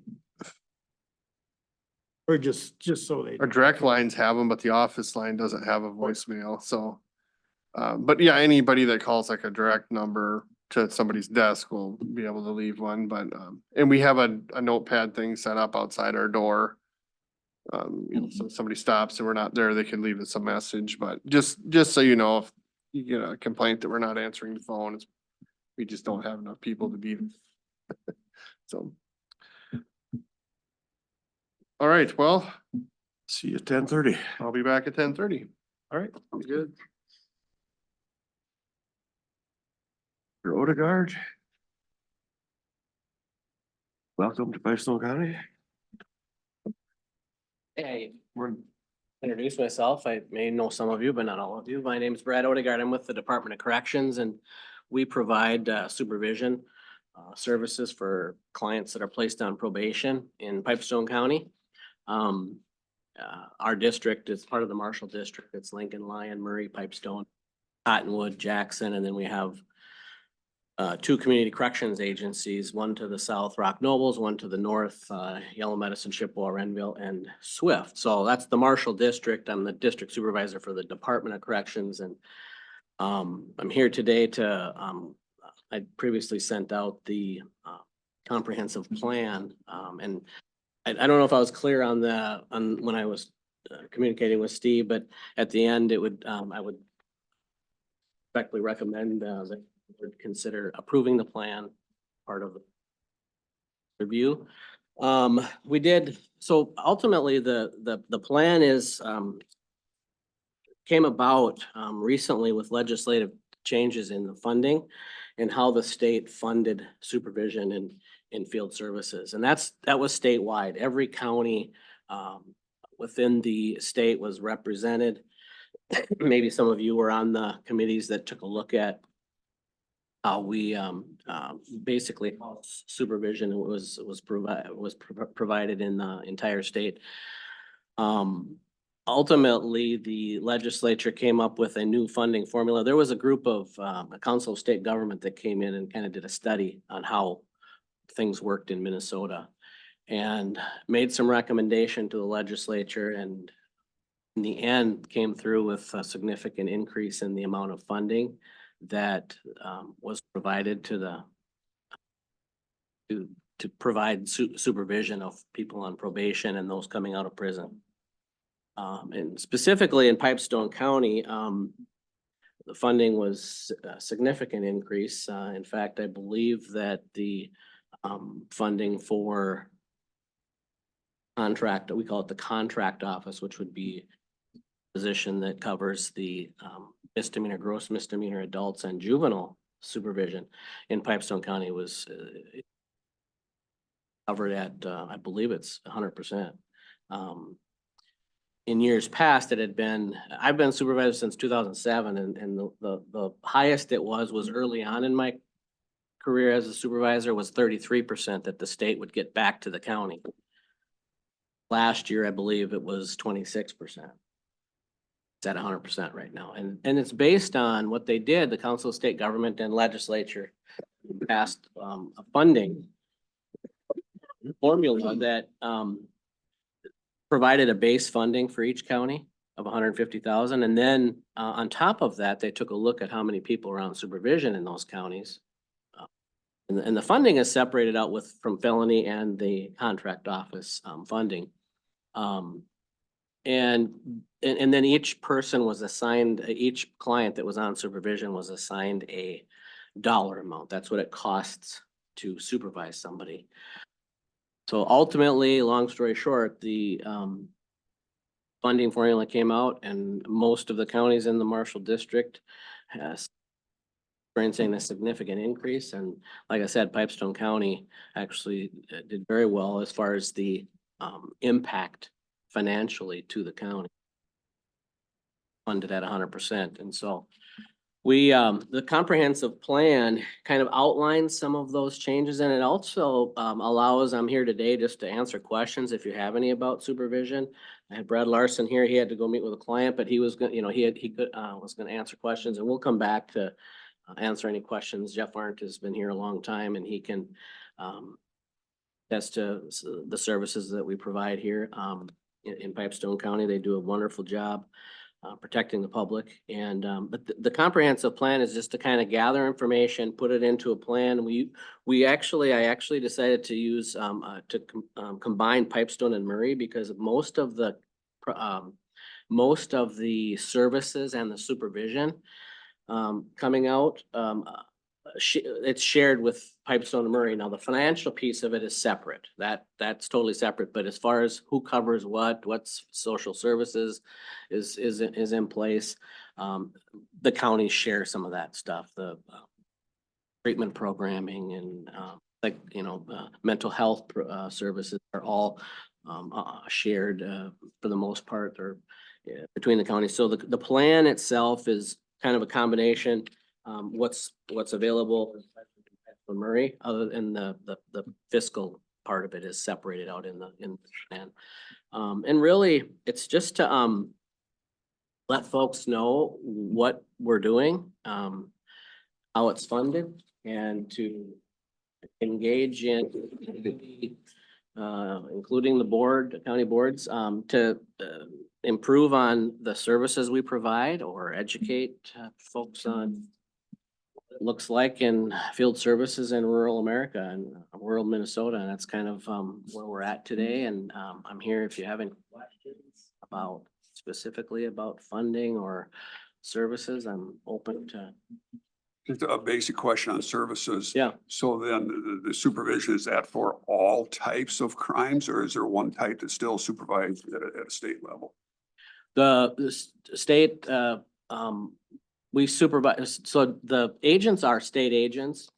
or just so they. Our direct lines have them, but the office line doesn't have a voicemail, so. But yeah, anybody that calls like a direct number to somebody's desk will be able to leave one, but, and we have a notepad thing set up outside our door. So if somebody stops and we're not there, they can leave us a message, but just so you know, if you get a complaint that we're not answering the phone. It's, we just don't have enough people to be. So. All right, well, See you at 10:30. I'll be back at 10:30. All right, sounds good. For Odegaard. Welcome to Pipestone County. Hey, We're introduce myself. I may know some of you, but not all of you. My name is Brad Odegaard. I'm with the Department of Corrections and we provide supervision services for clients that are placed on probation in Pipestone County. Our district is part of the Marshall District. It's Lincoln, Lyon, Murray, Pipestone, Cottonwood, Jackson, and then we have two community corrections agencies, one to the south, Rock Nobles, one to the north, Yellow Medicine, Chippewa, Renville, and Swift. So that's the Marshall District. I'm the district supervisor for the Department of Corrections, and I'm here today to, I previously sent out the comprehensive plan, and I don't know if I was clear on when I was communicating with Steve, but at the end, it would, I would respectfully recommend that would consider approving the plan, part of the review. We did, so ultimately the plan is, came about, recently with legislative changes in the funding and how the state funded supervision in field services. And that was statewide. Every county, within the state was represented. Maybe some of you were on the committees that took a look at how we basically how supervision was provided in the entire state. Ultimately, the legislature came up with a new funding formula. There was a group of a council of state government that came in and kind of did a study on how things worked in Minnesota and made some recommendation to the legislature, and in the end came through with a significant increase in the amount of funding that was provided to the to provide supervision of people on probation and those coming out of prison. And specifically in Pipestone County, the funding was a significant increase. In fact, I believe that the funding for contract, we call it the contract office, which would be a position that covers the misdemeanor, gross misdemeanor, adults and juvenile supervision in Pipestone County was covered at, I believe it's 100%. In years past, it had been, I've been supervisor since 2007, and the highest it was early on in my career as a supervisor was 33% that the state would get back to the county. Last year, I believe it was 26%. It's at 100% right now. And it's based on what they did, the Council of State Government and Legislature passed a funding formula that provided a base funding for each county of 150,000. And then on top of that, they took a look at how many people are on supervision in those counties. And the funding is separated out from felony and the contract office funding. And then each person was assigned, each client that was on supervision was assigned a dollar amount. That's what it costs to supervise somebody. So ultimately, long story short, the funding formula came out and most of the counties in the Marshall District has experiencing a significant increase. And like I said, Pipestone County actually did very well as far as the impact financially to the county. Funded at 100%. And so we, the comprehensive plan kind of outlines some of those changes, and it also allows, I'm here today just to answer questions if you have any about supervision. I had Brad Larson here. He had to go meet with a client, but he was going, you know, was going to answer questions, and we'll come back to answer any questions. Jeff Arndt has been here a long time, and he can attest to the services that we provide here in Pipestone County. They do a wonderful job protecting the public. And but the comprehensive plan is just to kind of gather information, put it into a plan. I actually decided to use combine Pipestone and Murray because most of the services and the supervision coming out. It's shared with Pipestone and Murray. Now, the financial piece of it is separate. That's totally separate, but as far as who covers what's social services is in place. The counties share some of that stuff, the treatment programming and like, mental health services are all shared for the most part or between the counties. So the plan itself is kind of a combination. What's available for Murray, other than the fiscal part of it is separated out in the plan. And really, it's just to let folks know what we're doing, how it's funded, and to engage in including the board, county boards, to improve on the services we provide or educate folks on what it looks like in field services in rural America and rural Minnesota. And that's kind of where we're at today. And I'm here if you have any questions about specifically about funding or services. I'm open to. Just a basic question on services. Yeah. So then the supervision, is that for all types of crimes, or is there one type that's still supervised at a state level? The state, we supervise, so the agents are state agents.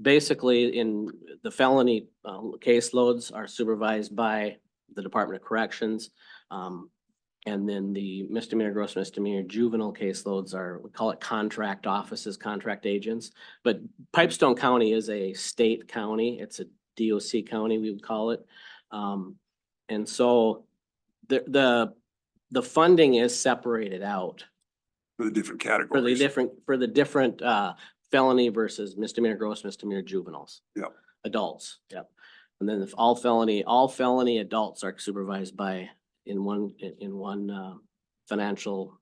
Basically in the felony caseloads are supervised by the Department of Corrections. And then the misdemeanor, gross misdemeanor, juvenile caseloads are, we call it contract offices, contract agents. But Pipestone County is a state county. It's a DOC county, we would call it. And so the funding is separated out For the different for categories? the different felony versus misdemeanor, gross misdemeanor, juveniles. Yep. Adults, yep. And then if all felony adults are supervised by in one financial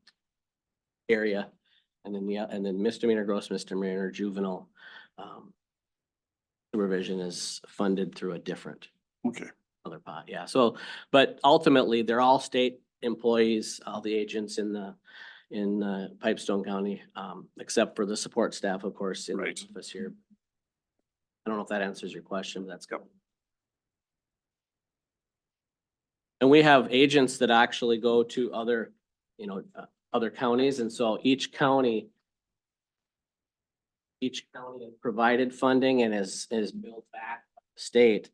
area. And then misdemeanor, gross misdemeanor, juvenile supervision is funded through a different Okay. other pot. Yeah. So, but ultimately, they're all state employees, all the agents in Pipestone County, except for the support staff, of course, in the Right. office here. I don't know if that answers your question, but that's good. And we have agents that actually go to other, other counties. And so each county has provided funding and is built back by the state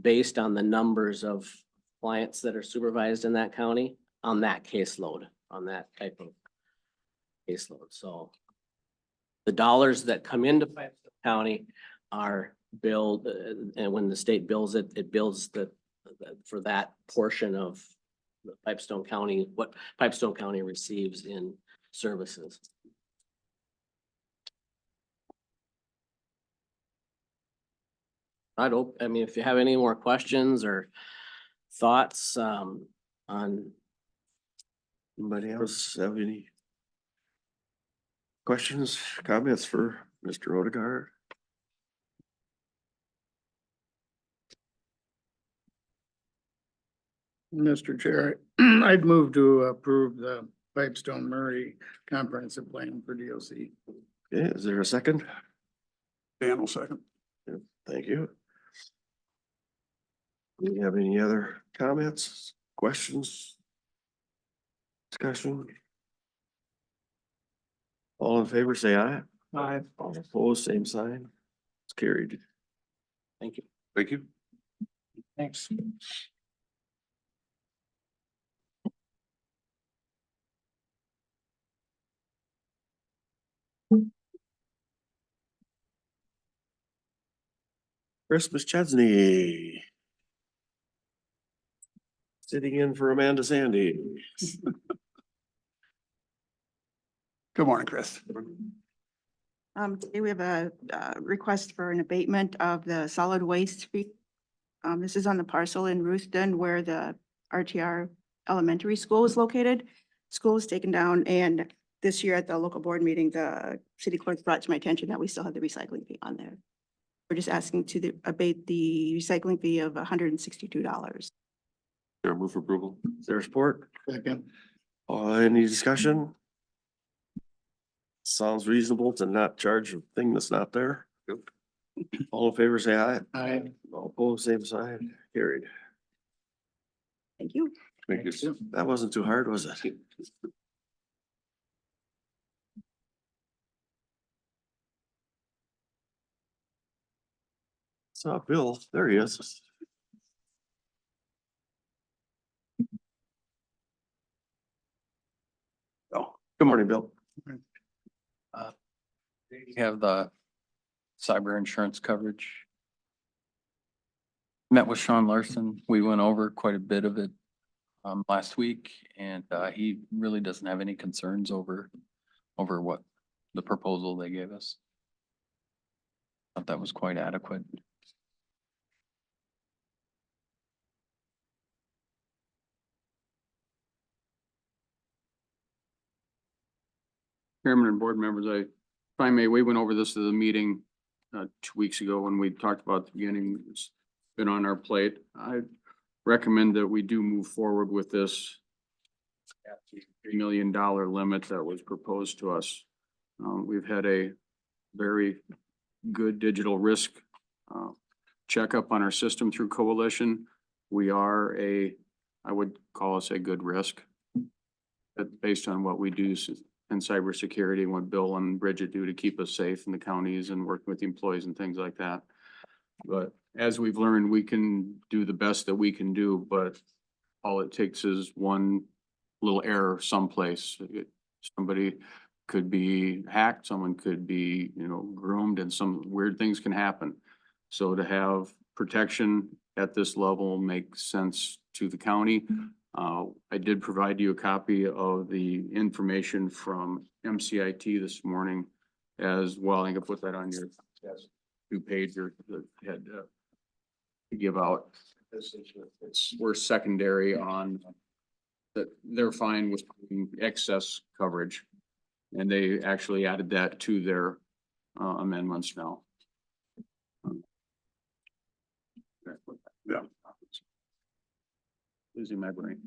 based on the numbers of clients that are supervised in that county on that caseload, on that type of caseload. So the dollars that come into Pipestone County are billed, and when the state bills it, it bills for that portion of the Pipestone County, what Pipestone County receives in services. I mean, if you have any more questions or thoughts on. Anybody else have any questions, comments for Mr. Odegaard? Mr. Chair, I'd move to approve the Pipestone Murray comprehensive plan for DOC. Okay, is there a second? Dan will second. Thank you. Do you have any other comments, questions? Discussion? All in favor, say aye. Aye. All opposed, same sign. It's carried. Thank you. Thank you. Thanks. Christmas Chesney. Sitting in for Amanda Sandy. Good morning, Chris. Today we have a request for an abatement of the solid waste fee. This is on the parcel in Ruthden where the RTR Elementary School is located. School is taken down, and this year at the local board meeting, the city clerk brought to my attention that we still have the recycling fee on there. We're just asking to abate the recycling fee of $162. Chair, move for approval. Is there support? Second. Any discussion? Sounds reasonable to not charge a thing that's not there. All in favor, say aye. Aye. All opposed, same sign, carried. Thank you. Thank you. That wasn't too hard, was it? Saw Bill, there he is. Oh, Good morning, Bill. You have the cyber insurance coverage. Met with Sean Larson. We went over quite a bit of it last week, and he really doesn't have any concerns over what the proposal they gave us. Thought that was quite adequate. Chairman and board members, if I may, we went over this at the meeting 2 weeks ago when we talked about the beginning. It's been on our plate. I recommend that we do move forward with this at the $3 million limit that was proposed to us. We've had a very good digital risk checkup on our system through Coalition. We are I would call us a good risk based on what we do in cybersecurity and what Bill and Bridget do to keep us safe in the counties and working with the employees and things like that. But as we've learned, we can do the best that we can do, but all it takes is one little error someplace. Somebody could be hacked, someone could be, groomed, and some weird things can happen. So to have protection at this level makes sense to the county. I did provide you a copy of the information from MCIT this morning as well. I can put that on your 2-pager that had to give out. We're secondary on that. They're fine with excess coverage. And they actually added that to their amendments now. yeah. Losing my brain.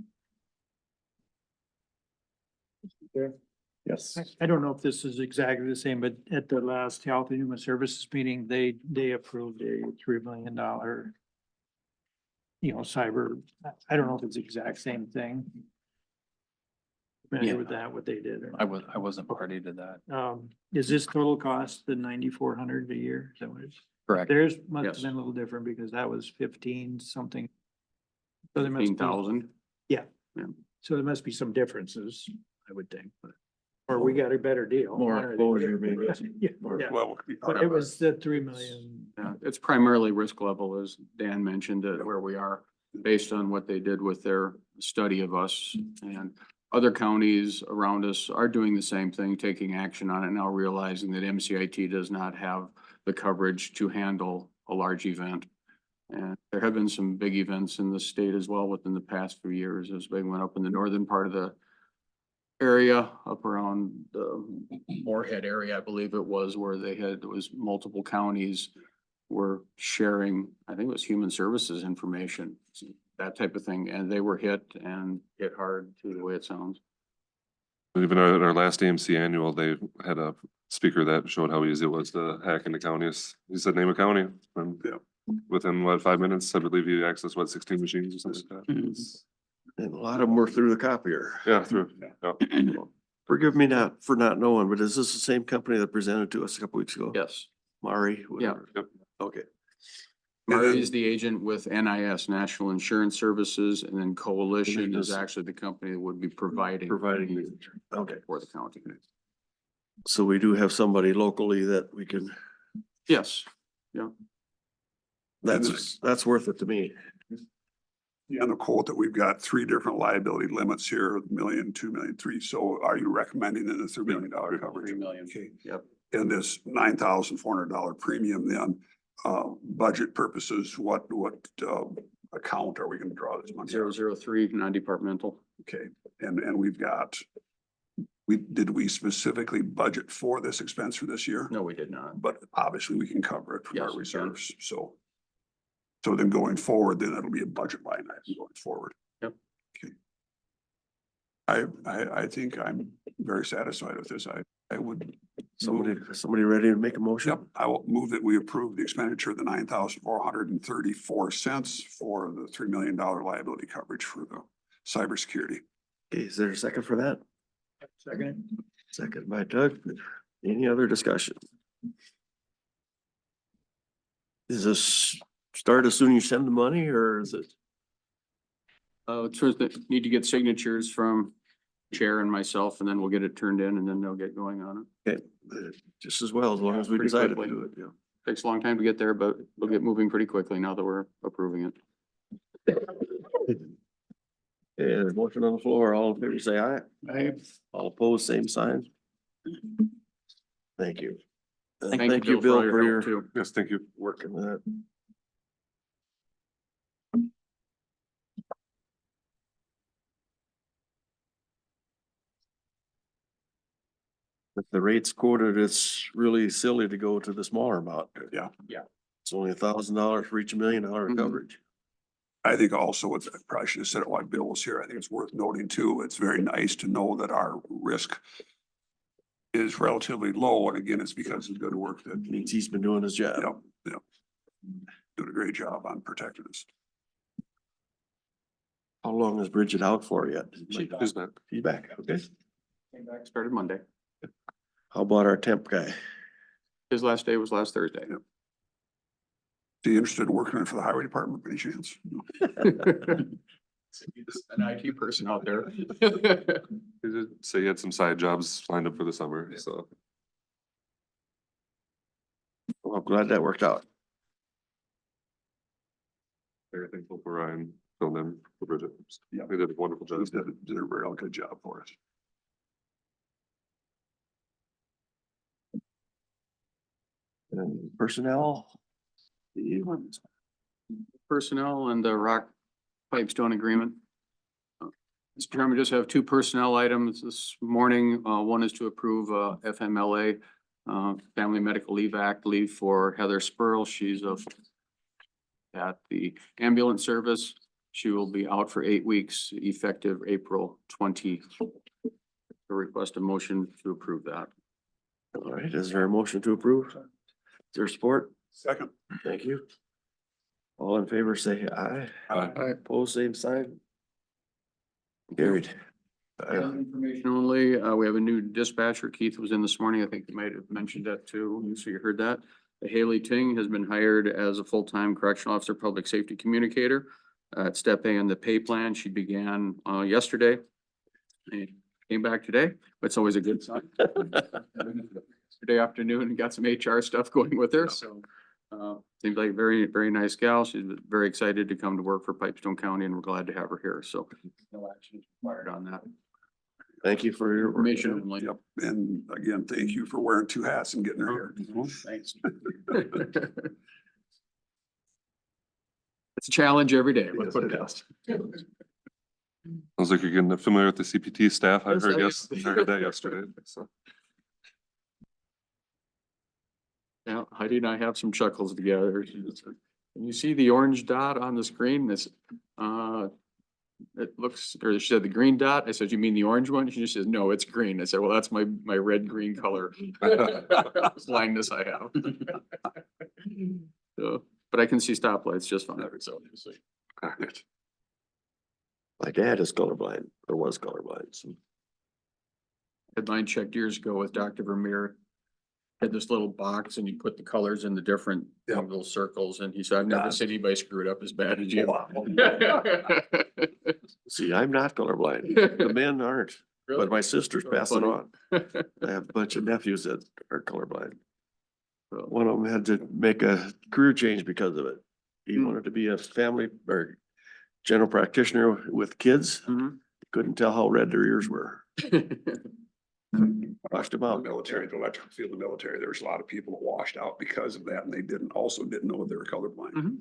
Yes. I don't know if this is exactly the same, but at the last Health and Human Services meeting, they approved a $3 million cyber, I don't know if it's the exact same thing. Familiar with that, what they did? or not? I wasn't party to that. Is this total cost the 9,400 a year? Is that what it is? Correct. Theirs must have Yes. been a little different because that was 15 something. So there must be, 15,000. so there must be some differences, I would think, but, or we got a better deal. More one or the other. exposure, maybe. Yeah, yeah. Well, But it was the 3 million. Yeah, it's primarily risk level, as Dan mentioned, where we are based on what they did with their study of us. And other counties around us are doing the same thing, taking action on it now, realizing that MCIT does not have the coverage to handle a large event. And there have been some big events in the state as well within the past few years. As big one up in the northern part of the area, up around the Moorhead area, I believe it was, where it was multiple counties were sharing, I think it was human services information, that type of thing, and they were hit hard too, the way it sounds. Even at our last AMC annual, they had a speaker that showed how easy it was to hack into counties. He said name a county, and within 5 minutes, I believe you accessed 16 machines or something like that. And a lot of them were through the copier. Yeah, through, yeah. Forgive me for not knowing, but is this the same company that presented to us a couple weeks ago? Yes, Mari? whatever. Yep. Okay. Murray is the agent with NIS, National Insurance Services, and then Coalition is actually the company that would be providing Okay. for the county. So we do have somebody locally that we can, Yes, that's worth it to me. Yeah, and the quote that we've got 3 different liability limits here, 1 million, 2 million, 3. So are you recommending that it's $3 million coverage? 3 million. Okay. Yep. And this $9,400 premium then, budget purposes, what account are we gonna draw this money? out of? 003, non-departmental. Okay, and we've got, did we specifically budget for this expense for this year? No, we did not. But obviously we can cover it from Yes, our we can. reserves, so then going forward, then it'll be a budget line item going forward. Yep. Okay. I think I'm very satisfied with this. I would Somebody ready to make a motion? Yep, I will move that we approve the expenditure of the $9,434 for the $3 million liability coverage for the cybersecurity. Okay, is there a second for that? Second. Second by Doug. Any other discussion? Is this start as soon as you send the money or is it? It's first that need to get signatures from chair and myself, and then we'll get it turned in, and then they'll get going on it. Okay, just as well, as long as we Pretty decide to quickly. do it, yeah. Takes a long time to get there, but we'll get moving pretty quickly now that we're approving it. Yeah, motion on the floor, all in favor, say aye. I, All opposed, same sign. Thank you. Thank you, Bill, all for your help, too. Yes, thank you. work in that. With the rates quoted, it's really silly to go to the smaller amount. Yeah. Yeah. It's only $1,000 for each $1 million Mhm. coverage. I think also, I probably should have said it while Bill was here. I think it's worth noting too. It's very nice to know that our risk is relatively low. And again, it's because of the good work that, Means he's been doing his job. yep, yep. Doing a great job on protecting us. How long is Bridget out for yet? Who's back? She's back, okay. Came back, started Monday. How about our temp guy? His last day was last Thursday. Yep. Are you interested in working for the highway department by any chance? An IT person out there. He did say he had some side jobs lined up for the summer, so. Well, I'm glad that worked out. Very thankful for Ryan, filling in for Bridget. Yeah. They did a wonderful job. Did a real good job for us. And personnel? Personnel and the rock pipestone agreement. Mr. Chairman, just have two personnel items this morning. One is to approve FMLA, Family Medical Leave Act leave for Heather Spurl. She's at the ambulance service. She will be out for 8 weeks, effective April 20. Request a motion to approve that. All right, is there a motion to approve? Is there support? Second. Thank you. All in favor, say aye. Aye. Pose same sign. Carried. Information only, we have a new dispatcher. Keith was in this morning. I think you might have mentioned that too, so you heard that. Haley Ting has been hired as a full-time correctional officer, public safety communicator at Step A on the pay plan. She began yesterday. And came back today, but it's always a good sign. Yesterday afternoon and got some HR stuff going with her, so seems like a very, very nice gal. She's very excited to come to work for Pipestone County, and we're glad to have her here, so no action is required on that. Thank you for your work. Information only. Yep. And again, thank you for wearing two hats and getting her here. Thanks. It's a challenge every day, let's put it out. Sounds like you're getting familiar with the CPT staff. I Yes, heard, I yes, I heard that yesterday, so. Yeah, Heidi and I have some chuckles together. Can you see the orange dot on the screen? This, it looks, or she said the green dot. I said, you mean the orange one? She just says, no, it's green. I said, well, that's my red-green color. Blindness I have. So, but I can see stoplights just fine, so. Alright. My dad is colorblind, or was colorblind, so. Had mine checked years ago with Dr. Vermeer. Had this little box and you put the colors in the different little circles, and he said, I've never seen anybody screw it up as bad as you. See, I'm not colorblind. The men aren't, but my sisters pass it on. I have a bunch of nephews that are colorblind. One of them had to make a career change because of it. He wanted to be a family or general practitioner with kids. Mhm. Couldn't tell how red their ears were. Washed them out. Military, the electric field of the military, there's a lot of people that washed out because of that, and they didn't know they were colorblind. Mhm.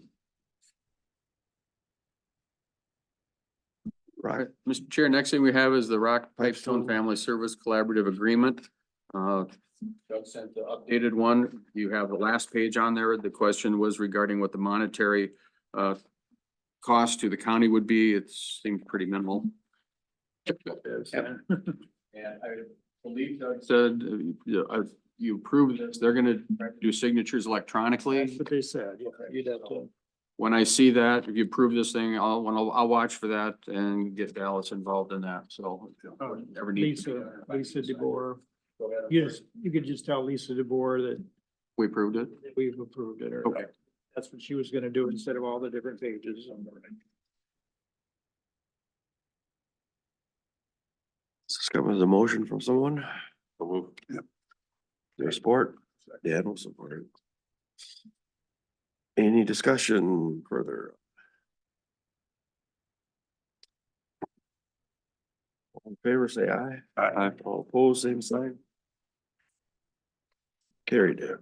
Right. Mr. Chair, next thing we have is the Rock Pipestone Family Service Collaborative Agreement. Doug sent the updated one. You have the last page on there. The question was regarding what the monetary cost to the county would be. It seemed pretty minimal. And I believe Doug said, you approve this, they're gonna do signatures That's electronically. what they said, yeah, you'd have to. When I see that, if you approve this thing, I'll watch for that and get Dallas involved in that, so. Ever need to be- Lisa DeBoer. You could just tell Lisa DeBoer that We approved it? we've approved it, or Okay. that's what she was gonna do instead of all the different pages. This comes as a motion from someone. So move. Their support. Dan will support it. Any discussion further? All in favor, say aye. Aye. All opposed, same sign. Carried it.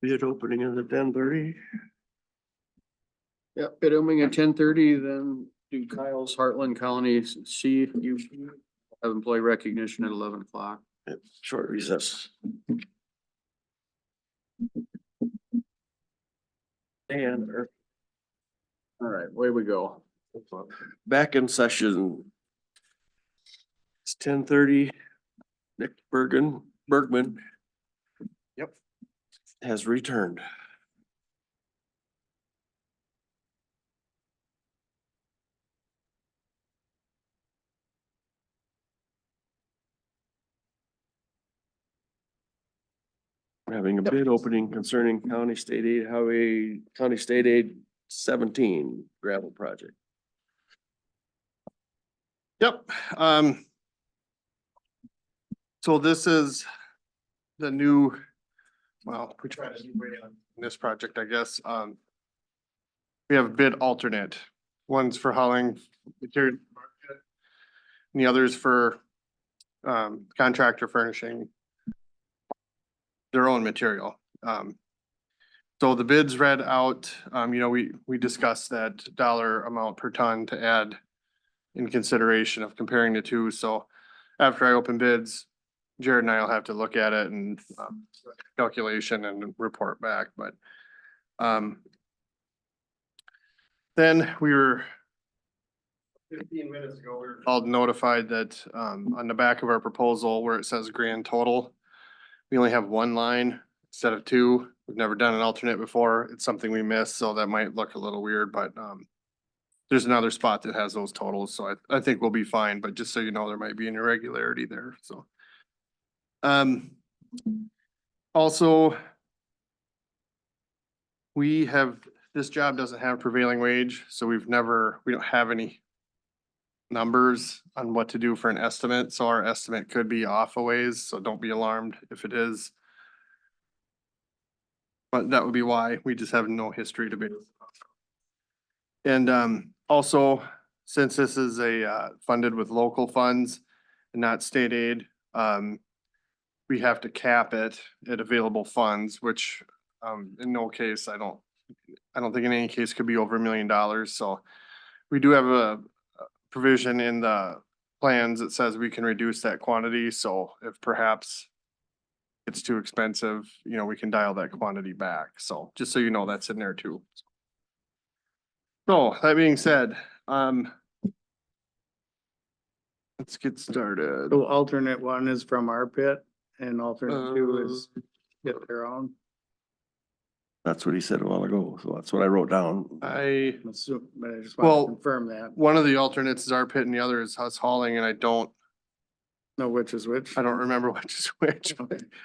Bid opening is at 10:30. Yep, bid opening at 10:30, then do Kyle's Heartland Colony C, you have employee recognition at 11 o'clock. Short recess. And All right, away we go. back in session. It's 10:30. Nick Bergman. Yep. Has returned. We're having a bid opening concerning County State Aid Highway, County State Aid 17 gravel project. Yep, so this is the new, well, we tried a new way on this project, I guess, we have a bid alternate, one's for hauling material. And the others for, contractor furnishing their own material. So the bids read out, we discussed that dollar amount per ton to add in consideration of comparing the two, so after I open bids, Jared and I will have to look at it and, calculation and report back, but, then we were 15 minutes ago, we were called notified that, on the back of our proposal where it says grand total, we only have one line instead of two. We've never done an alternate before. It's something we missed, so that might look a little weird, but, there's another spot that has those totals, so I think we'll be fine, but just so you know, there might be an irregularity there, so. Also, this job doesn't have prevailing wage, so we don't have any numbers on what to do for an estimate, so our estimate could be off a ways, so don't be alarmed if it is. But that would be why, we just have no history to be. And also, since this is funded with local funds and not state aid, we have to cap it at available funds, which in no case, I don't think in any case could be over $1 million, so we do have a provision in the plans that says we can reduce that quantity, so if perhaps it's too expensive, we can dial that quantity back, so just so you know, that's in there too. So that being said, let's get started. So alternate one is from our pit and alternate two is get their own. That's what he said a while ago, so that's what I wrote down. But I just want to Well, confirm that. one of the alternates is our pit and the other is us hauling, and I don't Which is which. remember which is which.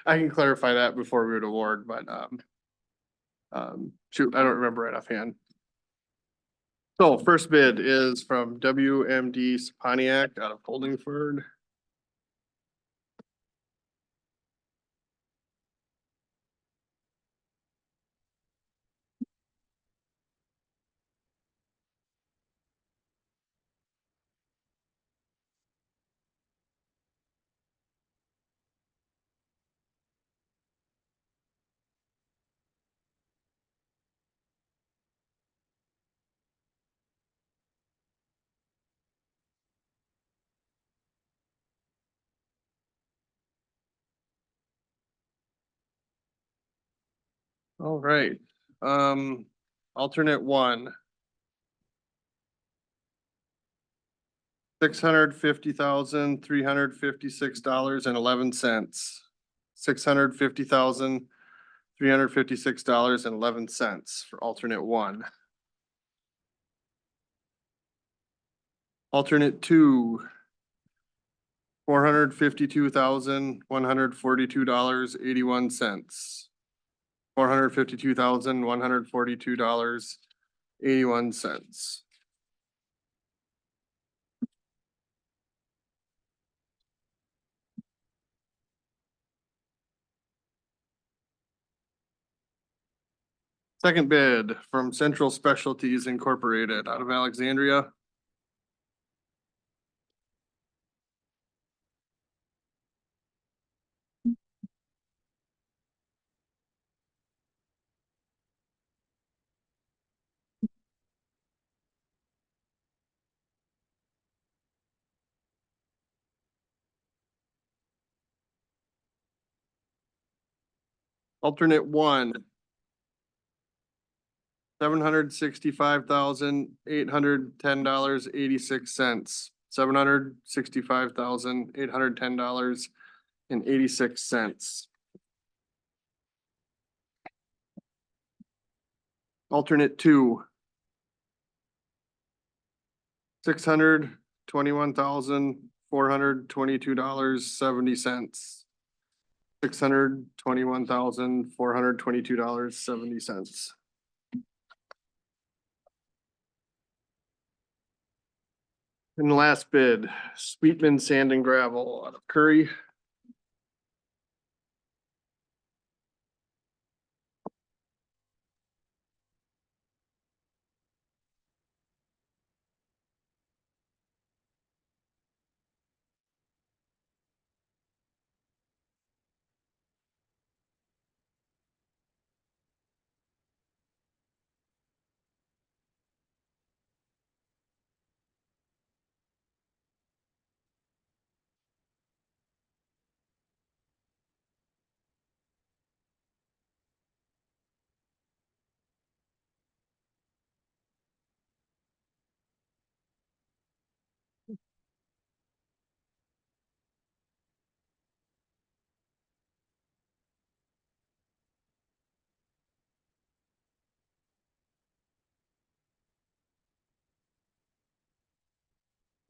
I can clarify that before we would award, but, shoot, I don't remember right offhand. So first bid is from WMD Pontiac out of Holdingford. All right, alternate one. $650,356.11. $650,356.11 for alternate one. Alternate two. $452,142.81. $452,142.81. Second bid from Central Specialties Incorporated out of Alexandria. Alternate one. $765,810.86. $765,810.86. Alternate two. $621,422.70. $621,422.70. And the last bid, Sweetman Sand and Gravel out of Curry.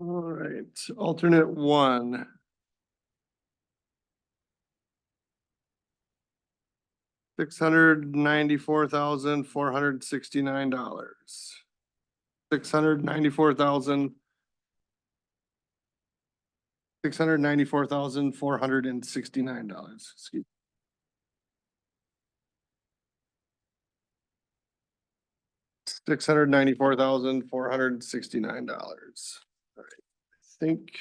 All right, alternate one. $694,469. $694,469. Excuse. $694,469. All right, I think.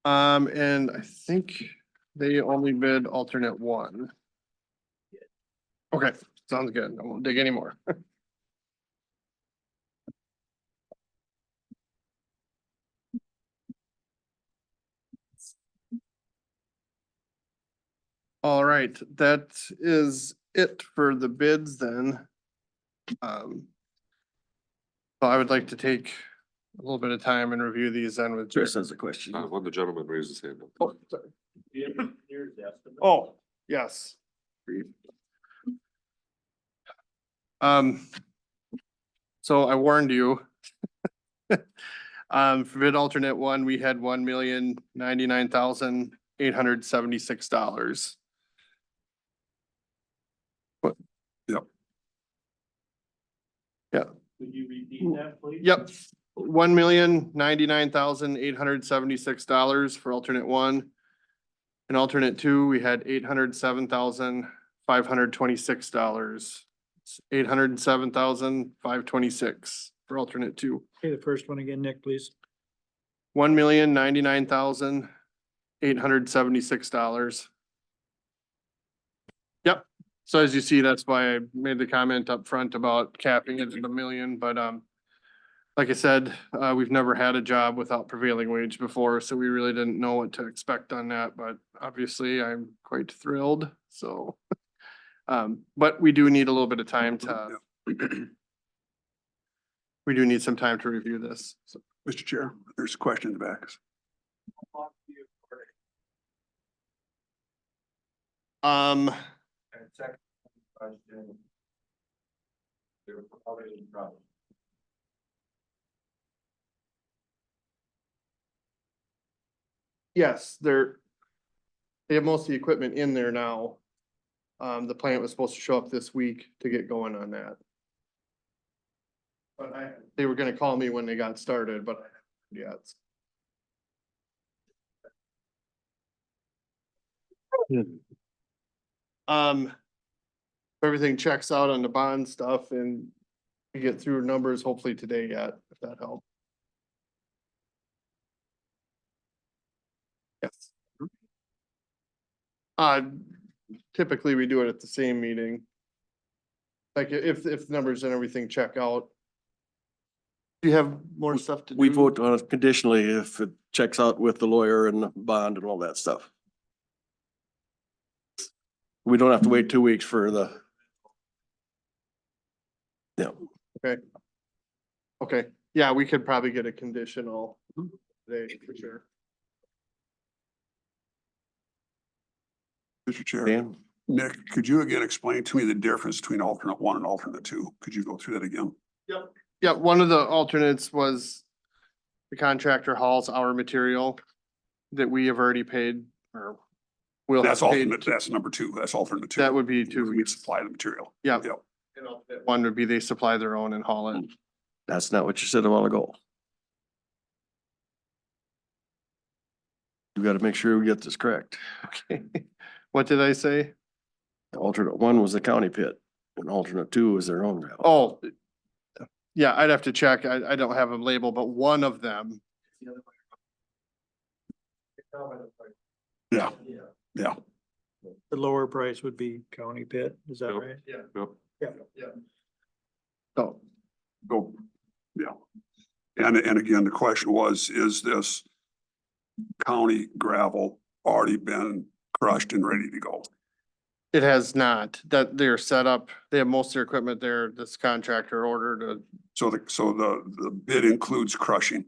And I think they only bid alternate one. Okay, sounds good. I won't dig anymore. All right, that is it for the bids then. So I would like to take a little bit of time and review these then with Chris Jared. has a question. One of the gentlemen raised his hand. Oh, sorry. Oh, yes. So I warned you. For bid alternate one, we had $1,099,876. Yep. Yeah. Could you repeat that, please? Yep, $1,099,876 for alternate one. And alternate two, we had $807,526. $807,526 for alternate two. Okay, the first one again, Nick, please. $1,099,876. Yep, so as you see, that's why I made the comment up front about capping it at $1 million, but like I said, we've never had a job without prevailing wage before, so we really didn't know what to expect on that, but obviously I'm quite thrilled, so. But we do need a little bit of time to, we do need some time to review this, so. Mr. Chair, there's a question in the back. Um, yes, they have most of the equipment in there now. The plant was supposed to show up this week to get going on that. But they were gonna call me when they got started, but yeah. If everything checks out on the bond stuff and we get through numbers hopefully today yet, if that helps. Yes. Typically we do it at the same meeting. Like if the numbers and everything check out. Do you have more stuff to do? We vote on it conditionally if it checks out with the lawyer and the bond and all that stuff. We don't have to wait 2 weeks for the. Yeah, Okay, yeah, we could probably get a conditional today for sure. Mr. Chair, Dan, Nick, could you again explain to me the difference between alternate 1 and alternate 2? Could you go through that again? Yeah, one of the alternates was the contractor hauls our material that we have already paid or will have That's paid. alternate, that's number 2. That's alternate 2. That would be two. We supply the material. Yeah. Yep. One would be they supply their own and haul it. that's not what you said a while ago. You gotta make sure we get this correct. Okay. What did I say? Alternate 1 was the county pit and alternate 2 was their own gravel. Oh. Yeah, I'd have to check. I don't have them labeled, but one of them. Yeah, yeah. The lower price would be county pit, is that Yep. right? Yep. So, Go, yeah. And again, the question was, is this county gravel already been crushed and ready to go? it has not, that they're set up, they have most of their equipment there, this contractor ordered a. So the bid includes crushing?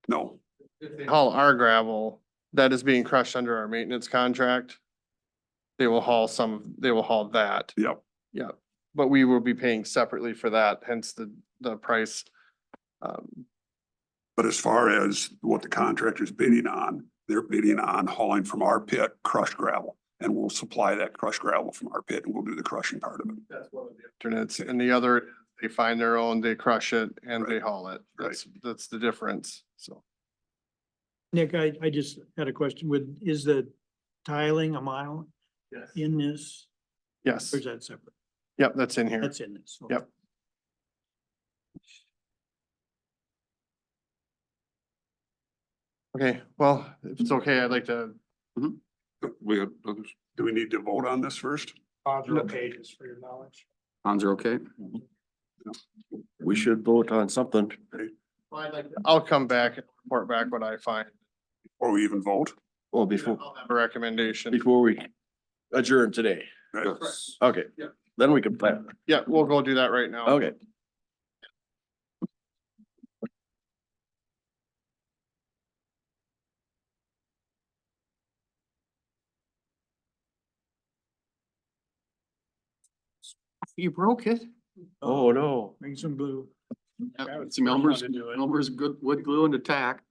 No, If they haul our gravel, that is being crushed under our maintenance contract. They will haul they will haul that, yep. yeah, but we will be paying separately for that, hence the price. But as far as what the contractor's bidding on, they're bidding on hauling from our pit crushed gravel. And we'll supply that crushed gravel from our pit and we'll do the crushing part of it. That's one of the alternates, and the other, they find their own, they crush it and they haul it, that's the difference, so. Nick, I just had a question is the tiling a mile in this, Yes, or is that separate? yep, that's in here. That's in this. okay. Yep. Okay, well, if it's okay, I'd like to, We got others. Do we need to vote on this first? Pages for your knowledge. Hans are okay? We should vote on something. I'll come back and report back what I find. Or we even vote? Well, I'll have a recommendation. before we adjourn today. Right. Yes. Okay, Yeah. then we can plan. Yeah, we'll go do that right now. Okay. You broke it? Oh, no. Bring some glue. Some Elmer's good wood glue and attack.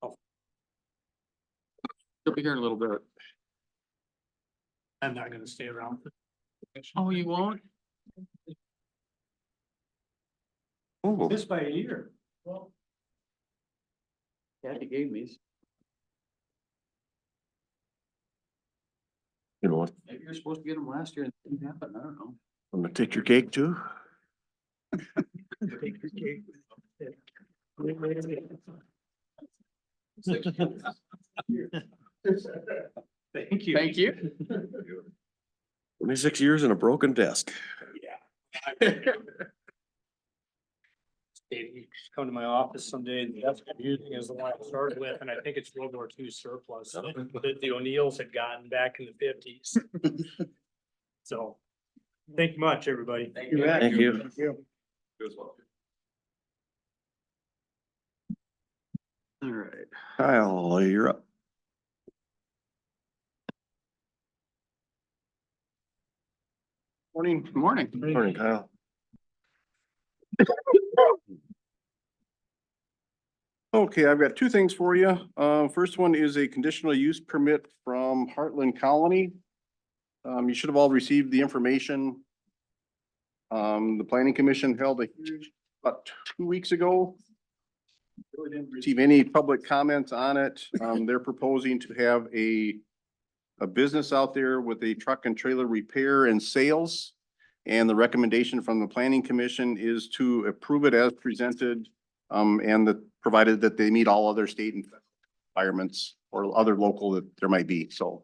She'll be here in a little bit. I'm not gonna stay around. Oh, you won't? Oh, This by a year. Well, Kathy gave me. you know what? Maybe you're supposed to get them last year and it didn't happen. I don't know. I'm gonna take your cake too. take your cake. Thank you. Thank you. 26 years and a broken desk. You should come to my office someday. That's what I'm using is the one I started with, and I think it's World War II surplus that the O'Neills had gotten back in the 50s. So, thank you much, everybody. Thank you. You as well. All right. Kyle, you're up. Morning. Morning. Morning, Kyle. Okay, I've got two things for you. First one is a conditional use permit from Heartland Colony. You should have all received the information. The planning commission held a hearing about 2 weeks ago. Really didn't receive any public comments on it. They're proposing to have a business out there with a truck and trailer repair and sales. And the recommendation from the planning commission is to approve it as presented. Provided that they meet all other state and federal requirements or other local that there might be, so.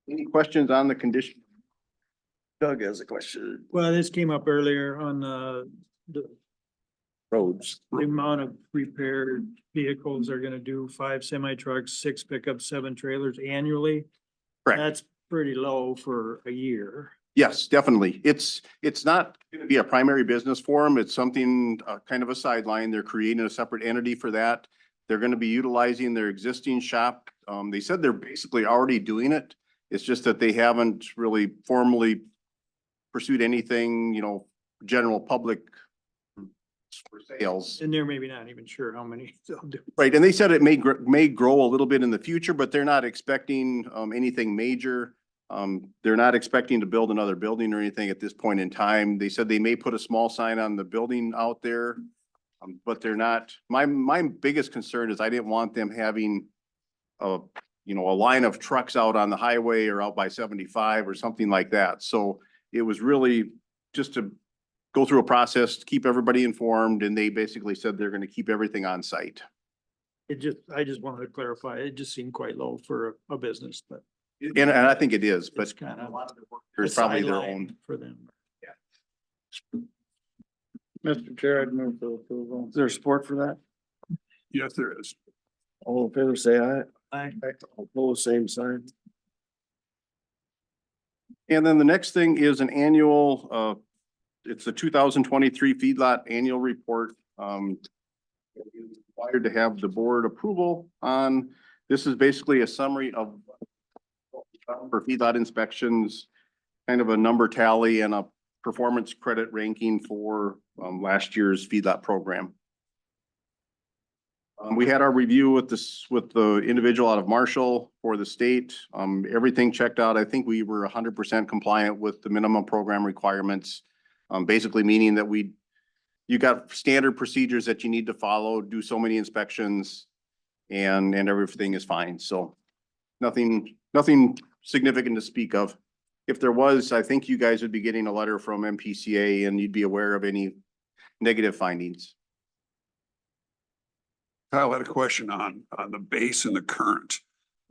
Any questions on the condition? Doug has a question. Well, this came up earlier on the Roads. amount of repaired vehicles they're gonna do, 5 semi trucks, 6 pickups, 7 trailers annually. Correct. That's pretty low for a year. Yes, definitely. It's not gonna be a primary business for them. It's something, kind of a sideline. They're creating a separate entity for that. They're gonna be utilizing their existing shop. They said they're basically already doing it. It's just that they haven't really formally pursued anything, general public for sales. And they're maybe not even sure how many they'll do. Right, and they said it may grow a little bit in the future, but they're not expecting anything major. They're not expecting to build another building or anything at this point in time. They said they may put a small sign on the building out there. But they're not, my biggest concern is I didn't want them having a line of trucks out on the highway or out by 75 or something like that. So it was really just to go through a process, to keep everybody informed, and they basically said they're gonna keep everything on site. I just wanted to clarify, it just seemed quite low for a business, but And I think it is, but it's kind of there's probably their own. for them. Mr. Chair, I'd move for approval. Is there support for that? Yes, there is. All in favor, say aye. Aye. All opposed, same sign. And then the next thing is an annual, it's the 2023 feedlot annual report. Required to have the board approval on. This is basically a summary of for feedlot inspections, kind of a number tally and a performance credit ranking for last year's feedlot program. We had our review with the individual out of Marshall for the state. Everything checked out. I think we were 100% compliant with the minimum program requirements. Basically meaning that you got standard procedures that you need to follow, do so many inspections, and everything is fine. So nothing significant to speak of. If there was, I think you guys would be getting a letter from MPCA and you'd be aware of any negative findings. Kyle had a question on the base and the current.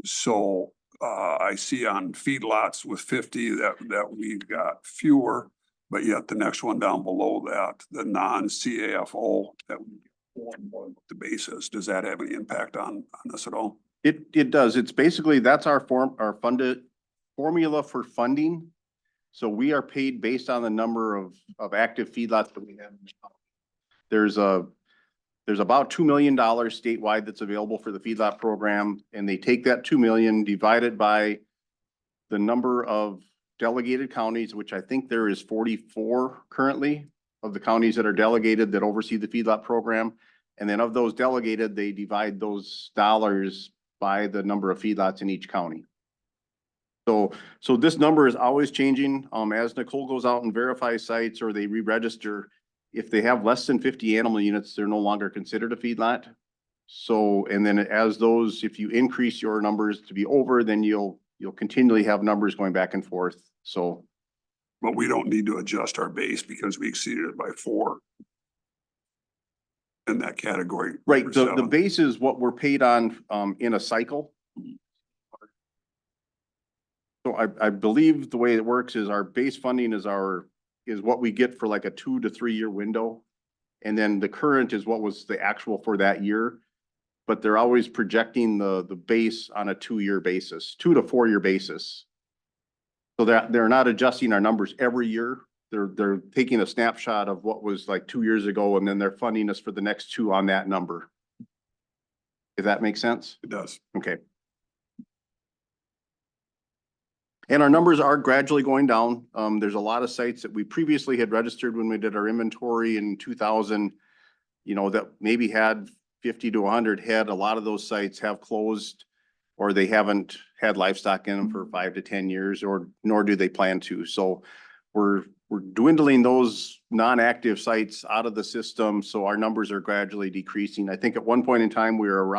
So I see on feedlots with 50 that we've got fewer, but yet the next one down below that, the non-CAFO, that the basis, does that have any impact on this at all? It does. It's basically, that's our funded formula for funding. So we are paid based on the number of active feedlots that we have. There's about $2 million statewide that's available for the feedlot program, and they take that 2 million, divide it by the number of delegated counties, which I think there is 44 currently of the counties that are delegated that oversee the feedlot program. And then of those delegated, they divide those dollars by the number of feedlots in each county. So this number is always changing. As Nicole goes out and verifies sites or they re-register, if they have less than 50 animal units, they're no longer considered a feedlot. So, and then as those, if you increase your numbers to be over, then you'll continually have numbers going back and forth. So. But we don't need to adjust our base because we exceeded it by 4 in that category. Right, number the 7. base is what we're paid on in a cycle. So I believe the way it works is our base funding is our is what we get for like a 2 to 3 year window. And then the current is what was the actual for that year. But they're always projecting the base on a 2 year basis, 2 to 4 year basis. So they're not adjusting our numbers every year. They're taking a snapshot of what was like 2 years ago, and then they're funding us for the next 2 on that number. If that makes sense? It does. Okay. And our numbers are gradually going down. There's a lot of sites that we previously had registered when we did our inventory in 2000, that maybe had 50 to 100 head. A lot of those sites have closed, or they haven't had livestock in them for 5 to 10 years, or nor do they plan to. So we're dwindling those non-active sites out of the system. So our numbers are gradually decreasing. I think at one point in time, we were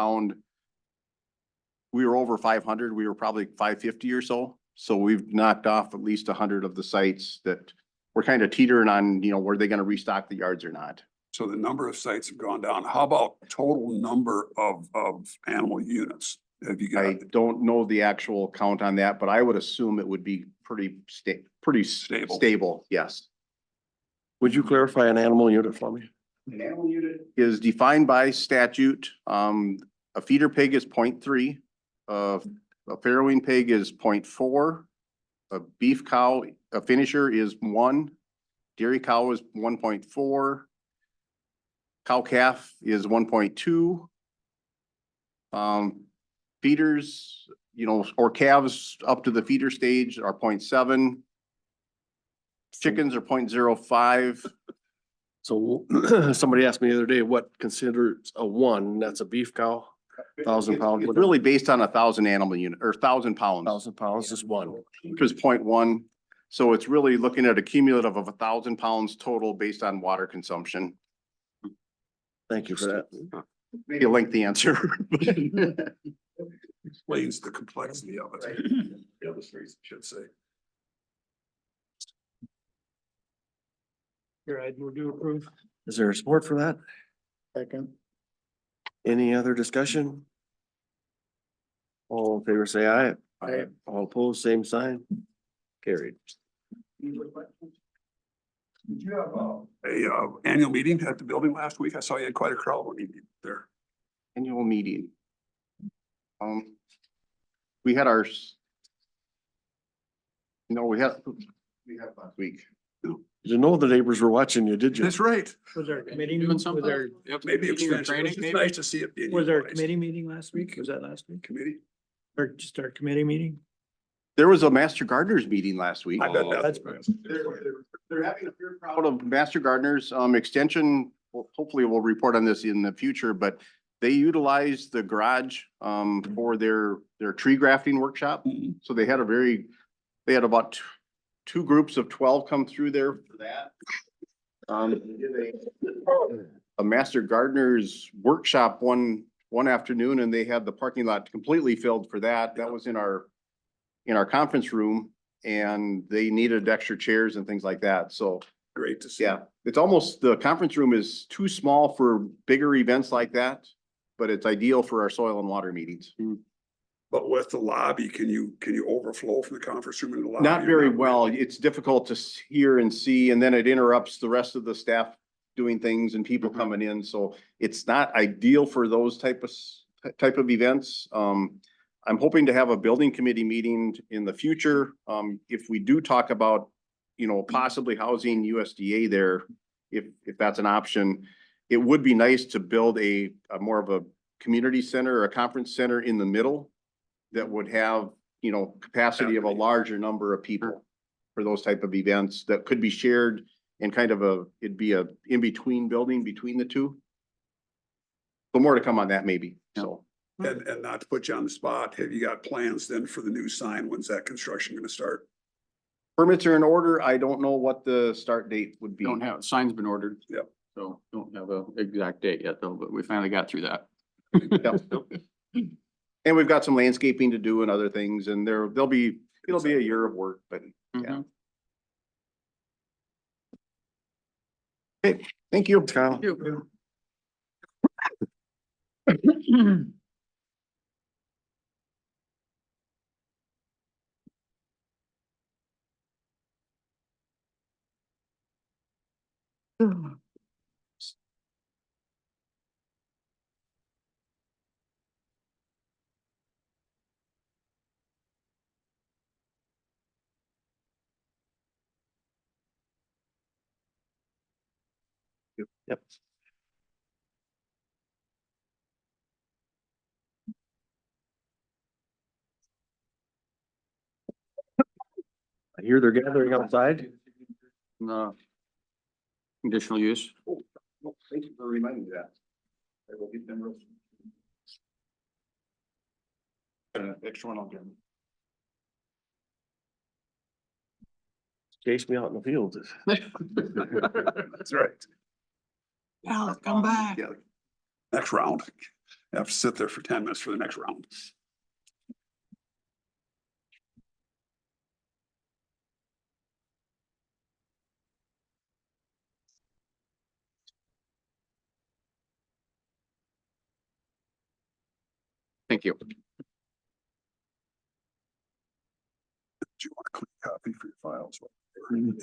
over 500. We were probably 550 or so. So we've knocked off at least 100 of the sites that we're kind of teetering on, were they going to restock the yards or not? So the number of sites have gone down. How about total number of animal units? Have you got? I don't know the actual count on that, but I would assume it would be pretty Stable. stable, yes. Would you clarify an animal unit for me? An animal unit is defined by statute. A feeder pig is 0.3. A farrowing pig is 0.4. A beef cow, a finisher is 1. Dairy cow is 1.4. Cow calf is 1.2. Feeders, or calves up to the feeder stage are 0.7. Chickens are 0.05. So somebody asked me the other day, what considers a 1? That's a beef cow, 1,000 pound. It's really based on 1,000 animal unit or 1,000 pounds, 1,000 pounds is 1. which is 0.1. So it's really looking at a cumulative of 1,000 pounds total based on water consumption. Thank you for that. Maybe a lengthy answer. Explains the complexity of it. Illustrates, I should say. Here, I'd move to approve. Is there support for that? Second. Any other discussion? All in favor, say aye. Aye. All opposed, same sign. Carried. Did you have a annual meeting at the building last week? I saw you had quite a crowd when you were there. Annual meeting. We had ours. No, we had last week. You know the neighbors were watching you, did you? That's right. Was our committee, Doing was something? our, Yep. Maybe Meeting or extension. training, It's maybe? nice to see it being. was our utilized. committee meeting last week? Was that last week? Committee? Or just our committee meeting? There was a Master Gardeners meeting last week. I bet That's- They're having a fair crowd of Master Gardeners. Extension, hopefully we'll report on this in the future, but they utilize the garage for their tree grafting workshop. Mhm. So they had about two groups of 12 come through there for that. They did a Master Gardeners workshop one afternoon, and they had the parking lot completely filled for that. That was in our conference room, and they needed extra chairs and things like that. So Great to see. yeah, it's almost, the conference room is too small for bigger events like that, but it's ideal for our soil and water meetings. But with the lobby, can you overflow from the conference room into the lobby? Not very well. It's difficult to hear and see, and then it interrupts the rest of the staff doing things and people coming in. So it's not ideal for those type of events. I'm hoping to have a building committee meeting in the future. If we do talk about, possibly housing USDA there, if that's an option, it would be nice to build a more of a community center or a conference center in the middle that would have, capacity of a larger number of people for those type of events that could be shared and it'd be a in-between building between the two. So more to come on that maybe, so. And not to put you on the spot, have you got plans then for the new sign? When's that construction gonna start? Permits are in order. I don't know what the start date would be. Don't have, sign's been ordered. Yep. So don't have a exact date yet though, but we finally got through that. Yep. And we've got some landscaping to do and other things, and it'll be a year of work, but Mhm. okay, thank you. Kyle? Yep. I hear they're gathering outside. No. Conditional use. Oh, no, thank you for reminding me that. I will get them real. Extra one I'll get. Chase me out in the field. That's right. Al, come back. Yeah. Next round. You have to sit there for 10 minutes for the next round. Thank you. Do you want a clean copy for your files? Yeah.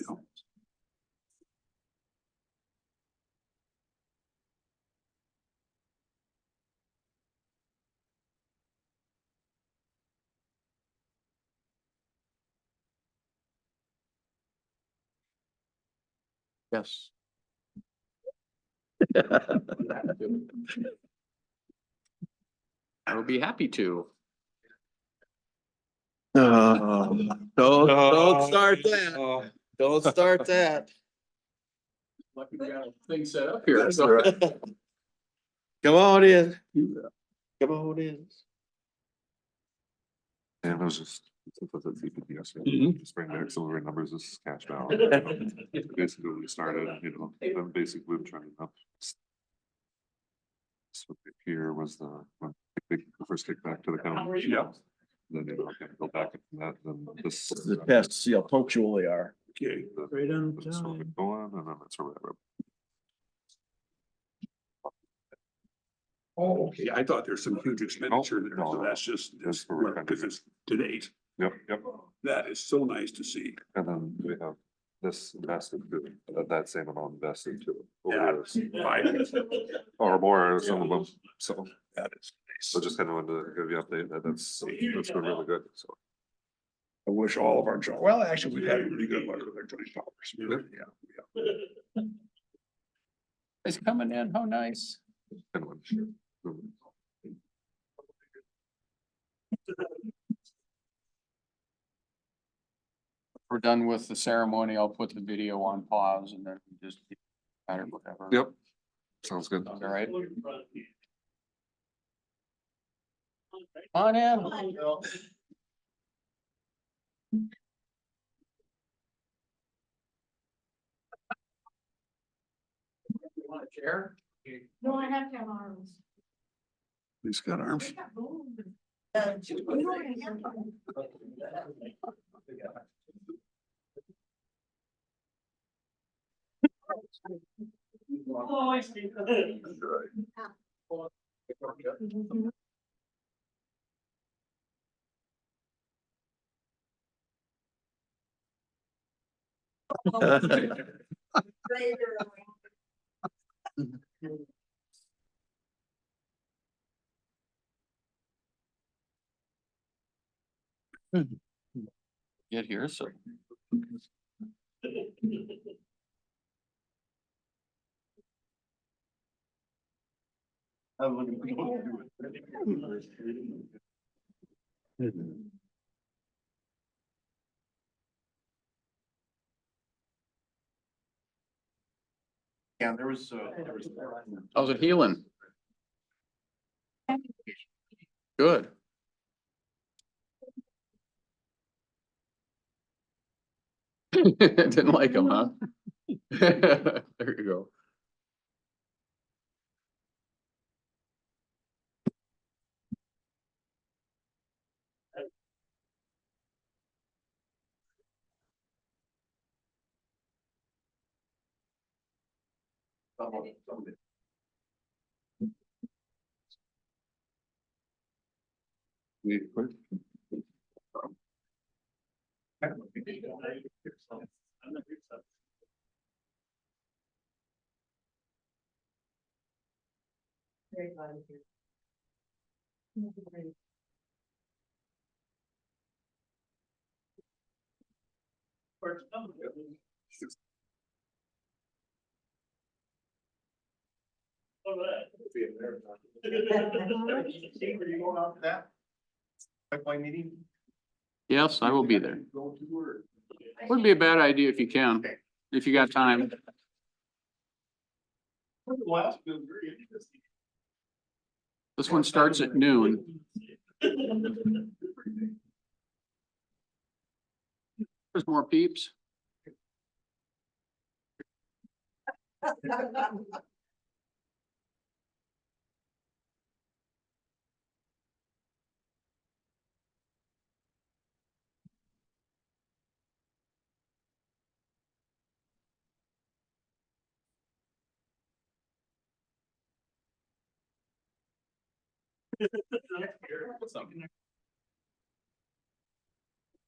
Yes. I would be happy to. Don't start that. Don't start that. Lucky we got a thing set up here. So. Come on in. Come on in. And I was just. Just bring back some of our numbers as cash balance. Basically, we started, then basically we've been trying to. So here was when they first kicked back to the county. Yeah. Then, go back into that, then this. The test, see how punctual they are. Okay. Right on That's where we're time. going, and then that's where we're. Oh, okay. I thought there's some huge expenditure there. No, So no. that's just, That's where we're because it's to date. Yep, yep. That is so nice to see. And then we have this invested, that same amount invested to. Yeah. Or more, some of them, so. That is So nice. just kind of wanted to give you an update that that's been really good, so. I wish all of our joint, well, actually, we've had really good luck with our joint powers. Yeah. It's coming in. How nice. Kind of. We're done with the ceremony. I'll put the video on pause and then just. Or whatever. Yep, sounds good. All right. On in. You want a chair? No, I have to have arms. He's got arms. Oh, I see. Get here, so. Yeah, there was. How's it healing? Good. Didn't like him, huh? There you go. Yes, I will be there. Wouldn't be a bad idea if you can, if you got time. This one starts at noon. There's more peeps.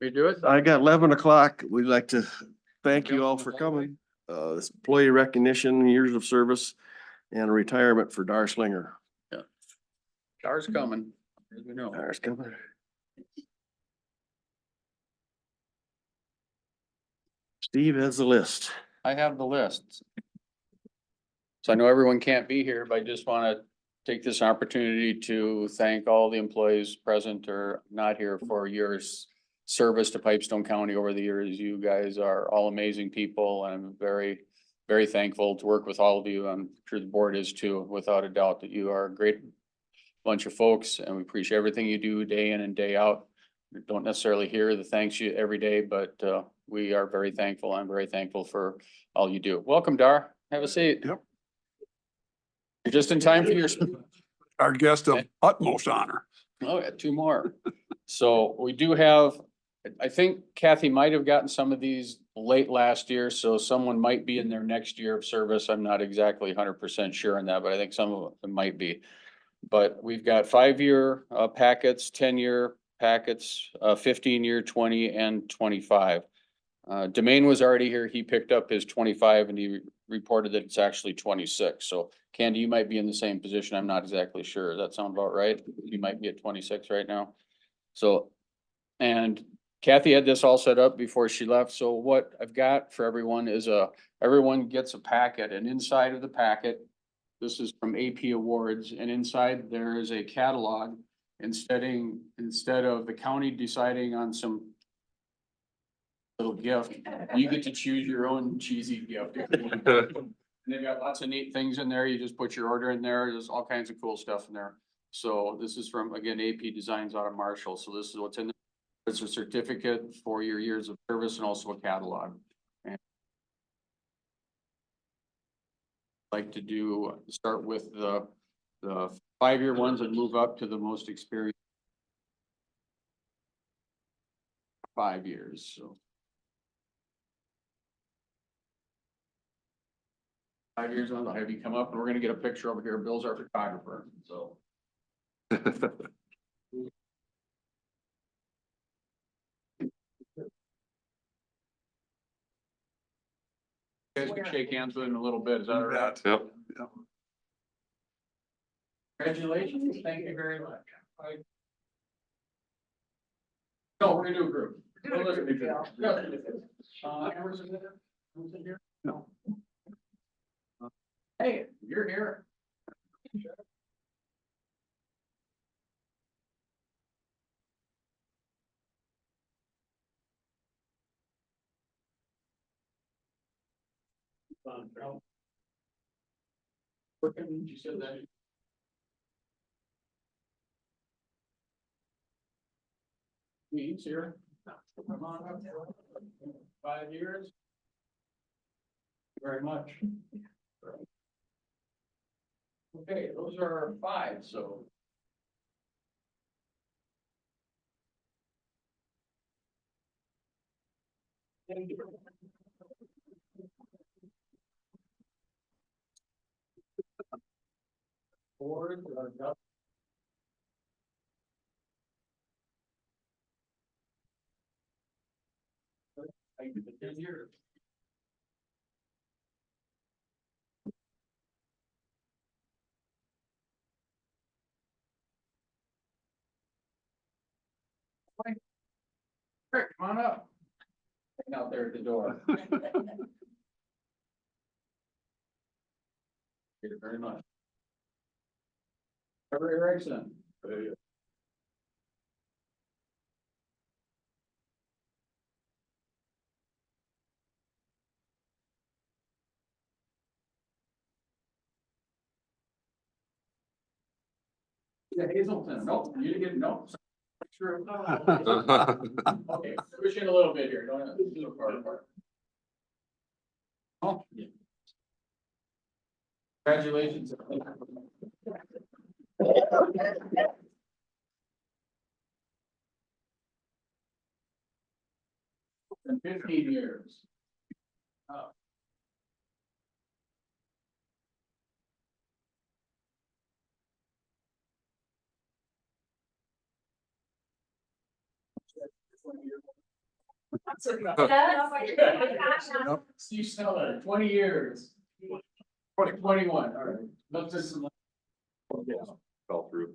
We do it? I got 11 o'clock. We'd like to thank you all for coming. This employee recognition, years of service and retirement for Dar Slinger. Car's coming. As we know. Dar's coming. Steve has the list. I have the list. So I know everyone can't be here, but I just want to take this opportunity to thank all the employees present or not here for years' service to Pipestone County over the years. You guys are all amazing people. And I'm very, very thankful to work with all of you. I'm sure the board is too, without a doubt, that you are a great bunch of folks and we appreciate everything you do day in and day out. We don't necessarily hear the thanks you every day, but we are very thankful. I'm very thankful for all you do. Welcome, Dar. Have a seat. Yep. You're just in time for your, Our guest of utmost honor. oh, yeah, two more. So we do have, I think Kathy might have gotten some of these late last year, so someone might be in their next year of service. I'm not exactly 100% sure on that, but I think some of them might be. But we've got 5-year packets, 10-year packets, 15-year, 20 and 25. Domain was already here. He picked up his 25 and he reported that it's actually 26. So Candy, you might be in the same position. I'm not exactly sure. Does that sound about right? You might be at 26 right now. So, and Kathy had this all set up before she left. So what I've got for everyone is everyone gets a packet, and inside of the packet, this is from AP Awards, and inside there is a catalog. Instead of the county deciding on some little gift, you get to choose your own cheesy gift. And they've got lots of neat things in there. You just put your order in there. There's all kinds of cool stuff in there. So this is from, again, AP Designs out of Marshall. So this is what's in there. It's a certificate for your years of service and also a catalog. And like to start with the 5-year ones and move up to the most experienced 5 years, so. 5 years on, I'll have you come up and we're gonna get a picture over here. Bill's our photographer, so. You guys can shake hands with him in a little bit, is that all right? Yep. Congratulations, thank you very much. No, we're gonna do a group. Emerson there? Emerson here? No. Hey, you're here. You said that. Means here. Come on up. 5 years. Very much. Okay, those are our 5, so. Board, years. Rick, come on up. Hang out there at the door. Thank you very much. Trevor Erickson. Yeah, Hazelton, nope, you didn't get, nope. Sure. Okay, push in a little bit here, don't. Too far apart. Oh, yeah. Congratulations. 15 years. Oh. Steve Sneller, 20 years. 21, all right. Let's just. Fell through.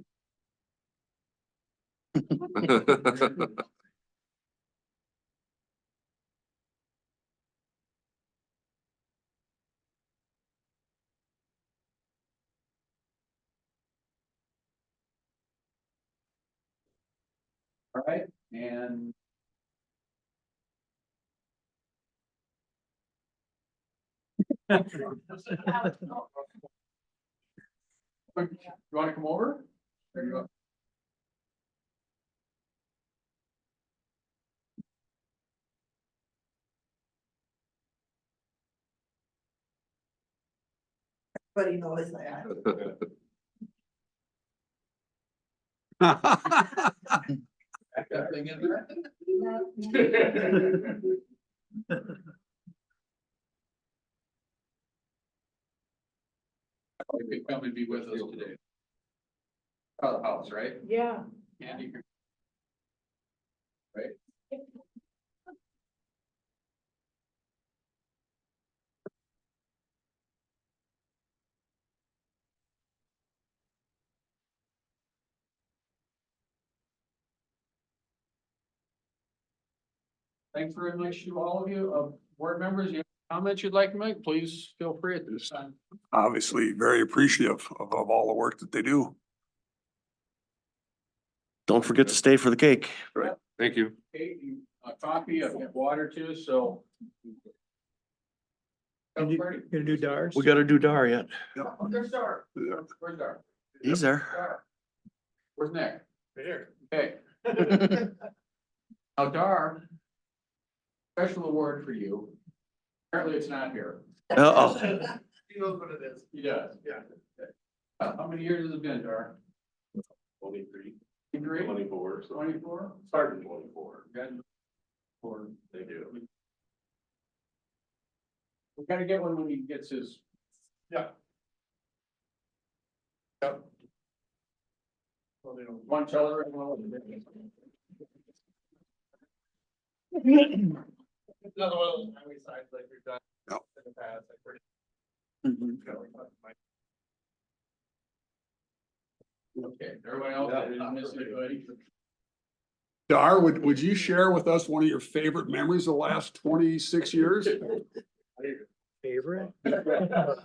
All right, and. You wanna come over? There you go. Everybody knows that. That thing in there? You could come and be with us today. Out of the house, right? Yeah. Andy. Right? Thanks very much to all of you, board members. You have comments you'd like to make, please feel free at this time. Obviously, very appreciative of all the work that they do. Don't forget to stay for the cake. Thank you. Kate, a copy of water too, so. Gonna do Dars? We gotta do Dar yet. Oh, there's Dar. Where's Dar? He's there. Dar. Where's Nick? Right here. Okay. Now Dar. Special award for you. Apparently it's not here. Uh-oh. He knows what it is. He does. Yeah. How many years has it been, Dar? 23. 24. 24? Started 24. Or They do. we gotta get one when he gets his. Yeah. Yep. One teller and one. Another one of those highway signs like we've done Yep. in the past, like we're. Okay, everyone else, I didn't miss anybody. Dar, would you share with us one of your favorite memories of the last 26 years? Favorite? How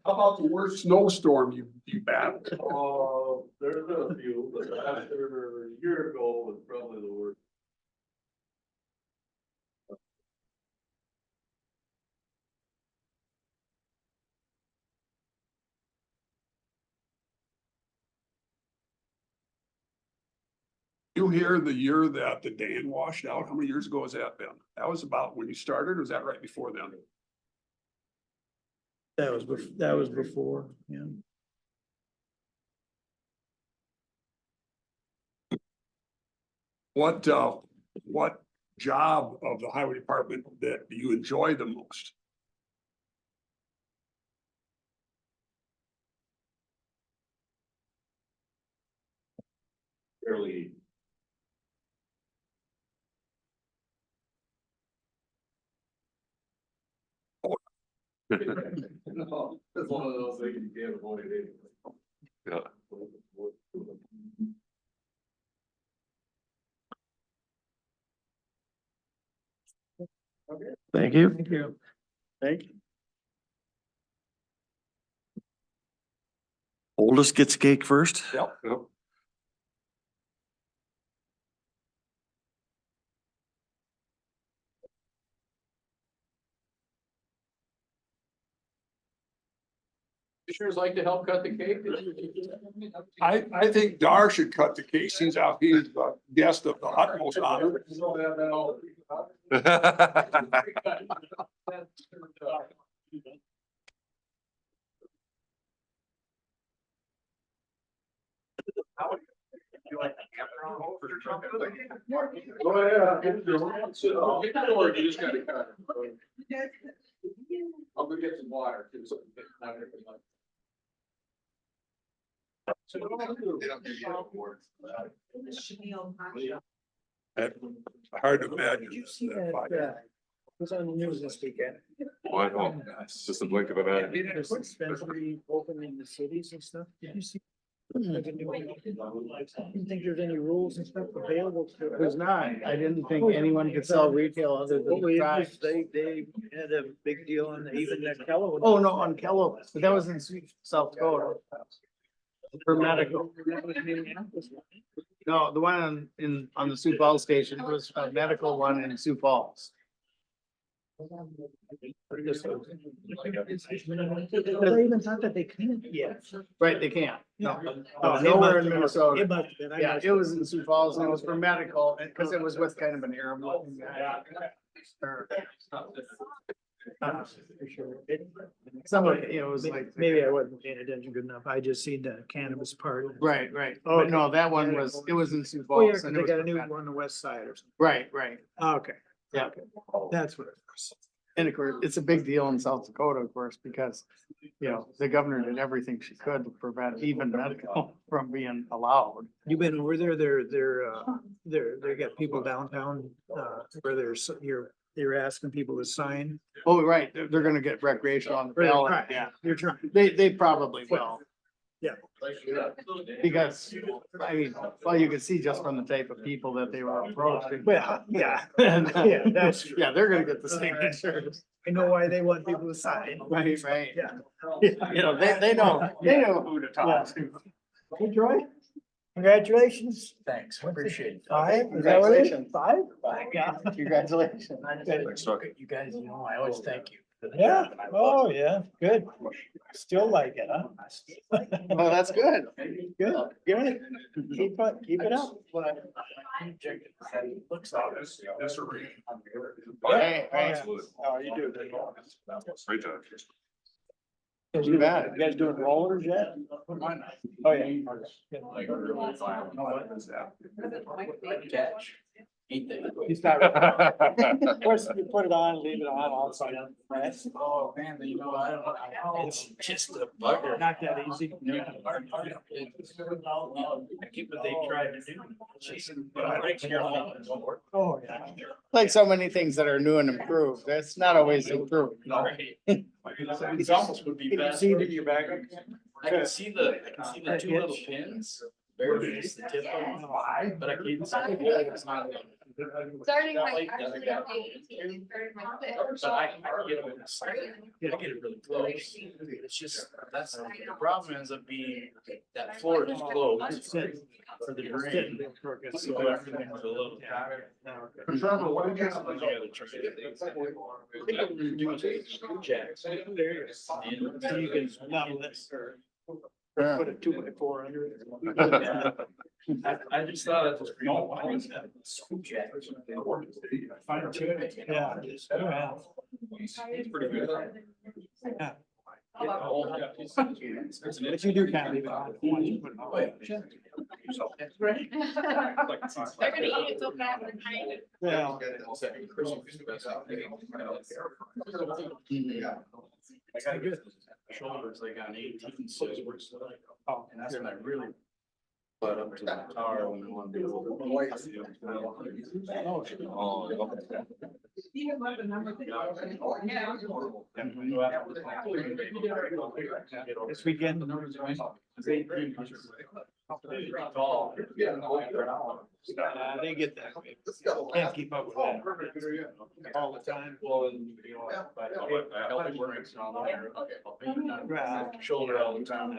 about the worst snowstorm you battled? Oh, there's been a few, but after a year ago was probably the worst. You hear the year that the dam washed out? How many years ago has that been? That was about when you started, or was that right before then? That was before, yeah. What job of the highway department that you enjoy the most? Fairly. No, it's one of those things you can't avoid anyway. Yeah. Thank you. Thank you. Thank you. Oldest gets cake first. Yep. Commissioners like to help cut the cake? I think Dar should cut the cake since out he's the guest of the utmost honor. You just gotta cut it. I'll go get some water too. So not everything like- Hard to imagine. Did you see that, was on the news this weekend? Why not? It's just a blink of an eye. There's a dispensary open in the cities and stuff. Did you see? Like a new one? Didn't think there's any rules and stuff available to. There's not, I didn't think anyone could sell retail other than the tribes. They had a big deal on even the Kello. Oh, no, on Kello, but that was in South Dakota. For medical. No, the one on the Sioux Falls station was a medical one in Sioux Falls. They even thought that they couldn't. Yeah. Right, they can't. No, Oh, they nowhere must in have- Minnesota. it must have been. I Yeah, must it have- was in Sioux Falls and it was for medical, and because it was with kind of an Arab looking guy. Or, For sure. some of it was like. Maybe I wasn't paying attention good enough. I just seen the cannabis part. Right, right. Oh, But no, that one was, it was in Sioux Oh, yeah, Falls. 'cause and they it was got a for new medical. one on the west side or something. Right, right. Okay. Yeah. Okay. That's what it was. And of course, it's a big deal in South Dakota, of course, because, the governor did everything she could to prevent even medical from being allowed. You been over there? They got people downtown, where they're asking people to sign. Oh, right, they're gonna get recreational on the ballot, Right. yeah. You're trying. They probably will. Yeah. Because, I mean, well, you can see just from the type of people that they were approaching. Well, yeah. And, Yeah, that's true. Yeah, they're gonna get the signatures. I know why they want people to sign. Right, right. Yeah. They know who to talk to. Hey, Troy. Congratulations. Thanks, Appreciate it. Five? Is that what it is? Congratulations. Five? Yeah. Congratulations. You guys, I always thank you. Yeah, oh, yeah, good. Still like it, huh? Well, that's good. Good, good. Keep it up. Right, right. Oh, you do. Great job. You bet. You guys doing rollers yet? Oh, yeah. You start. Of course, you put it on, leave it on outside. Oh, man, I don't know. It's just a bugger. Not that easy. I keep what they try to do. Oh, yeah. Like so many things that are new and improved, that's not always improved. It's almost would be. Can you see that your back? I can see the two little pins. Barely just the tip of them, but I can't see the hole. It's not. Starting like actually on day 18, starting my fifth. But I get it. I get it really close. It's just, that's, the problem ends up being that floor is closed for the drain. So everything's a little. Trevor, what did you have? Jacks. So you can level this or put a 2x4 under it. I just thought it was. Fine tune it. Yeah. It's pretty good. Yeah. But you do kind of leave it on. once you put it on. They're gonna eat it so fast and hide it. Well, I got good shoulders, like on 18, so it works. oh, And that's when I really butt up to the tower when I want to do a this weekend. They get that. Can't keep up with that all the time. Shoulder all the time.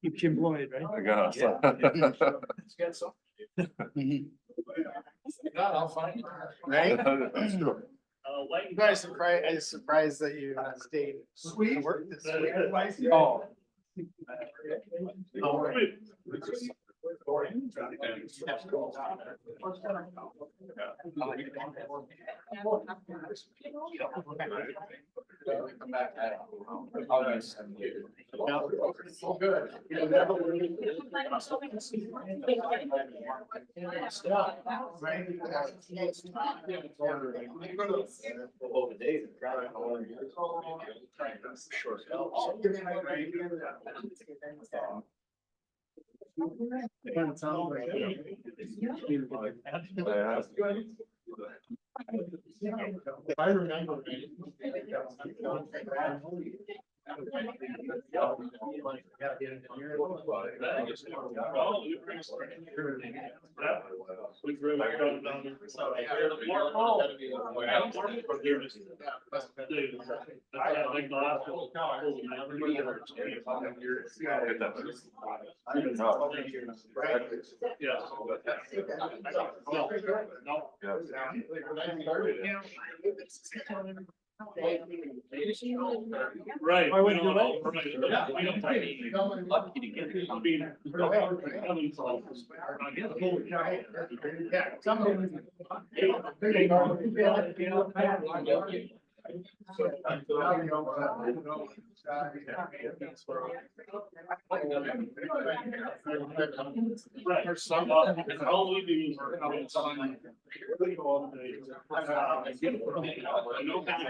Keeps you employed, right? I guess. It's got some. God, I'll find it. Right? That's true. You guys surprised, I was surprised that you stayed. Sweet. Work this week. Oh. I remember. Right. Why wouldn't you let it? Lucky to get it. Right, or some, all we do is work out inside.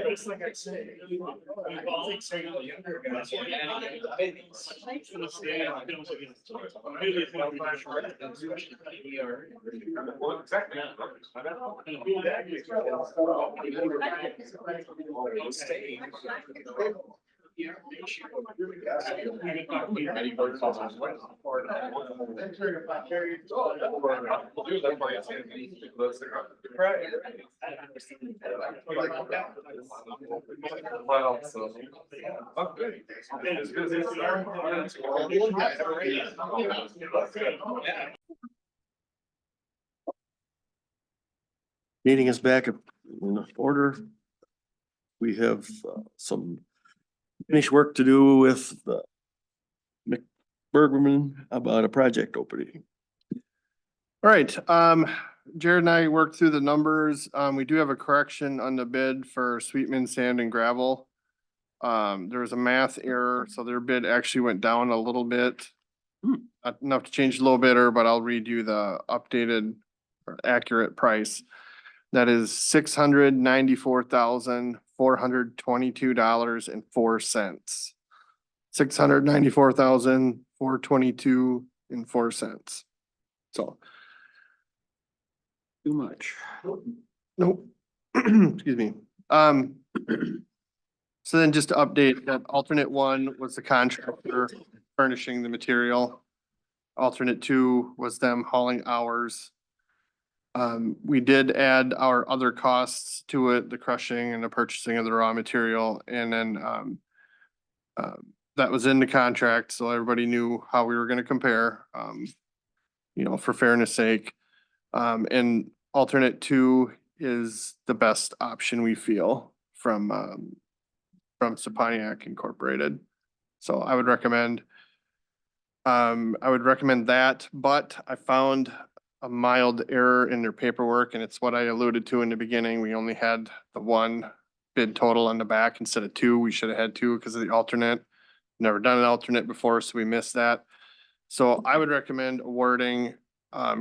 It's like I say. Meeting is back in order. We have some finished work to do with McBergman about a project opening. All right, Jared and I worked through the numbers. We do have a correction on the bid for Sweetman Sand and Gravel. There was a math error, so their bid actually went down a little bit. Not enough to change a little bit, but I'll read you the updated or accurate price. That is $694,422.04. $694,422.04. So. Too much. Nope. Excuse me. So then just to update that alternate one was the contractor furnishing the material. Alternate two was them hauling hours. We did add our other costs to it, the crushing and the purchasing of the raw material, and then that was in the contract, so everybody knew how we were gonna compare, for fairness sake. And alternate two is the best option we feel from Saponiak Incorporated. So I would recommend that, but I found a mild error in their paperwork, and it's what I alluded to in the beginning. We only had the one bid total on the back instead of two. We should have had two because of the alternate. Never done an alternate before, so we missed that. So I would recommend awarding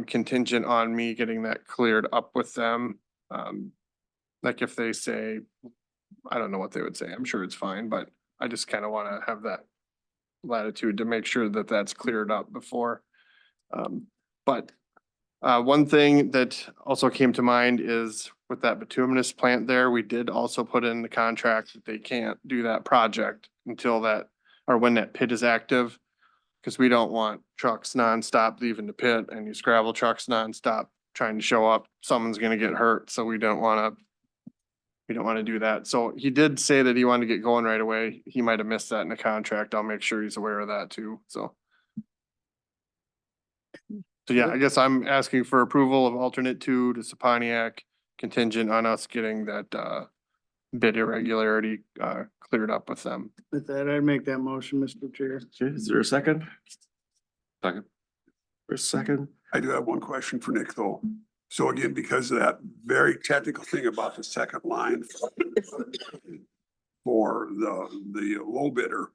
contingent on me getting that cleared up with them. Like if they say, I don't know what they would say. I'm sure it's fine, but I just kind of want to have that latitude to make sure that that's cleared up before. But One thing that also came to mind is with that bituminous plant there, we did also put in the contract that they can't do that project until that, or when that pit is active. Cause we don't want trucks nonstop leaving the pit and these gravel trucks nonstop trying to show up. Someone's gonna get hurt, so we don't wanna do that. So he did say that he wanted to get going right away. He might have missed that in the contract. I'll make sure he's aware of that too, so. So yeah, I guess I'm asking for approval of alternate two to Saponiak contingent on us getting that bid irregularity cleared up with them. With that, I'd make that motion, Mr. Chair. Okay, is there a second? Second. For a second? I do have one question for Nick though. So again, because of that very technical thing about the second line for the low bidder,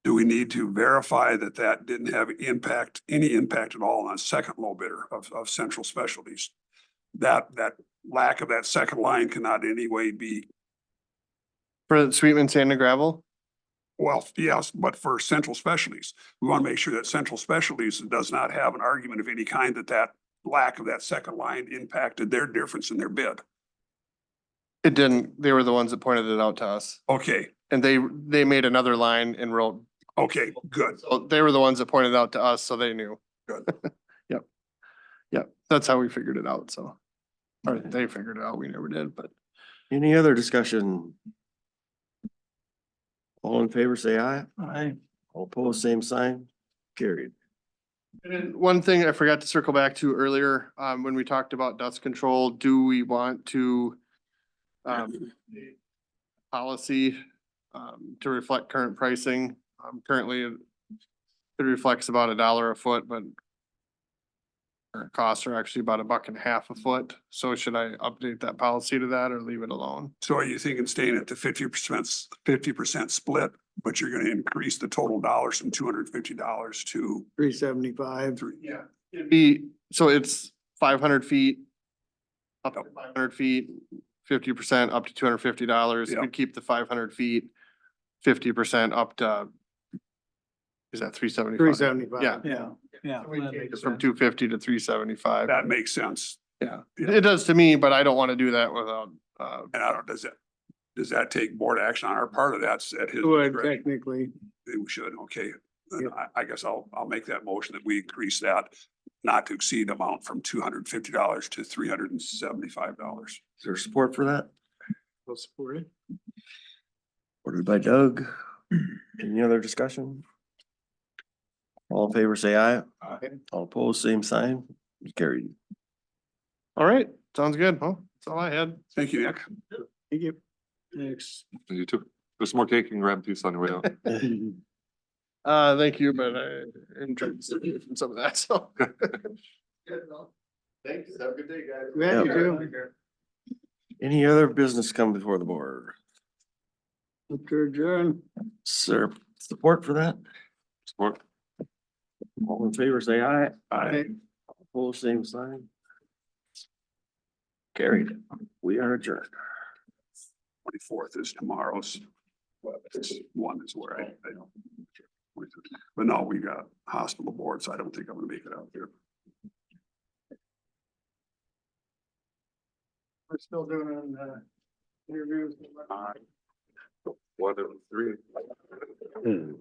do we need to verify that that didn't have any impact at all on second low bidder of Central Specialties? That lack of that second line cannot in any way be, For Sweetman Sand and Gravel, well, yes, but for Central Specialties, we want to make sure that Central Specialties does not have an argument of any kind that that lack of that second line impacted their difference in their bid. it didn't, they were the ones that pointed it out to us. Okay, And they made another line and wrote, okay, good. so they were the ones that pointed it out to us, so they knew. Good. Yep. Yep, that's how we figured it out, so. Or they figured it out, we never did, but. Any other discussion? All in favor, say aye. Aye. All opposed, same sign. Carried. And then one thing I forgot to circle back to earlier, when we talked about dust control, do we want to policy to reflect current pricing? Currently it reflects about $1 a foot, but our costs are actually about $1.50 a foot. So should I update that policy to that or leave it alone? So are you thinking staying at the 50% split, but you're gonna increase the total dollars from $250 to $375. three? Yeah. It'd be, so it's 500 feet, up to 500 feet, 50% up to $250. Yeah. We'd keep the 500 feet, 50% up to, is that 375? $375. Yeah. Yeah, yeah. So we'd that change makes it From sense. 250 to 375. That makes sense. Yeah, Yeah. it does to me, but I don't want to do that without, And I don't, does that take board action on our part of that's at his Would discretion? technically, We should, okay. Then I guess I'll make that motion that we increase that not to exceed amount from $250 to $375. Is there support for that? I'll support it. Ordered by Doug. Any other discussion? All in favor, say aye. Aye. All opposed, same sign. Carried. all right, sounds good. Well, that's all I had. Thank you, Nick. Thank you. Thanks. You too. There's some more cake and grab piece on your way out. Thank you, but I am trying to save you from some of that, so. Thanks, have a good day, guys. Yeah, you too. Any other business come before the board? Mr. Adjourn. Sir, support for that? Support. All in favor, say aye. Aye. Opposed, same sign. Carried. We are adjourned. 24th is tomorrow's. Well, it's one is where I don't. But no, we got hospital board, so I don't think I'm gonna make it out there. We're still doing interviews. 1 and 3.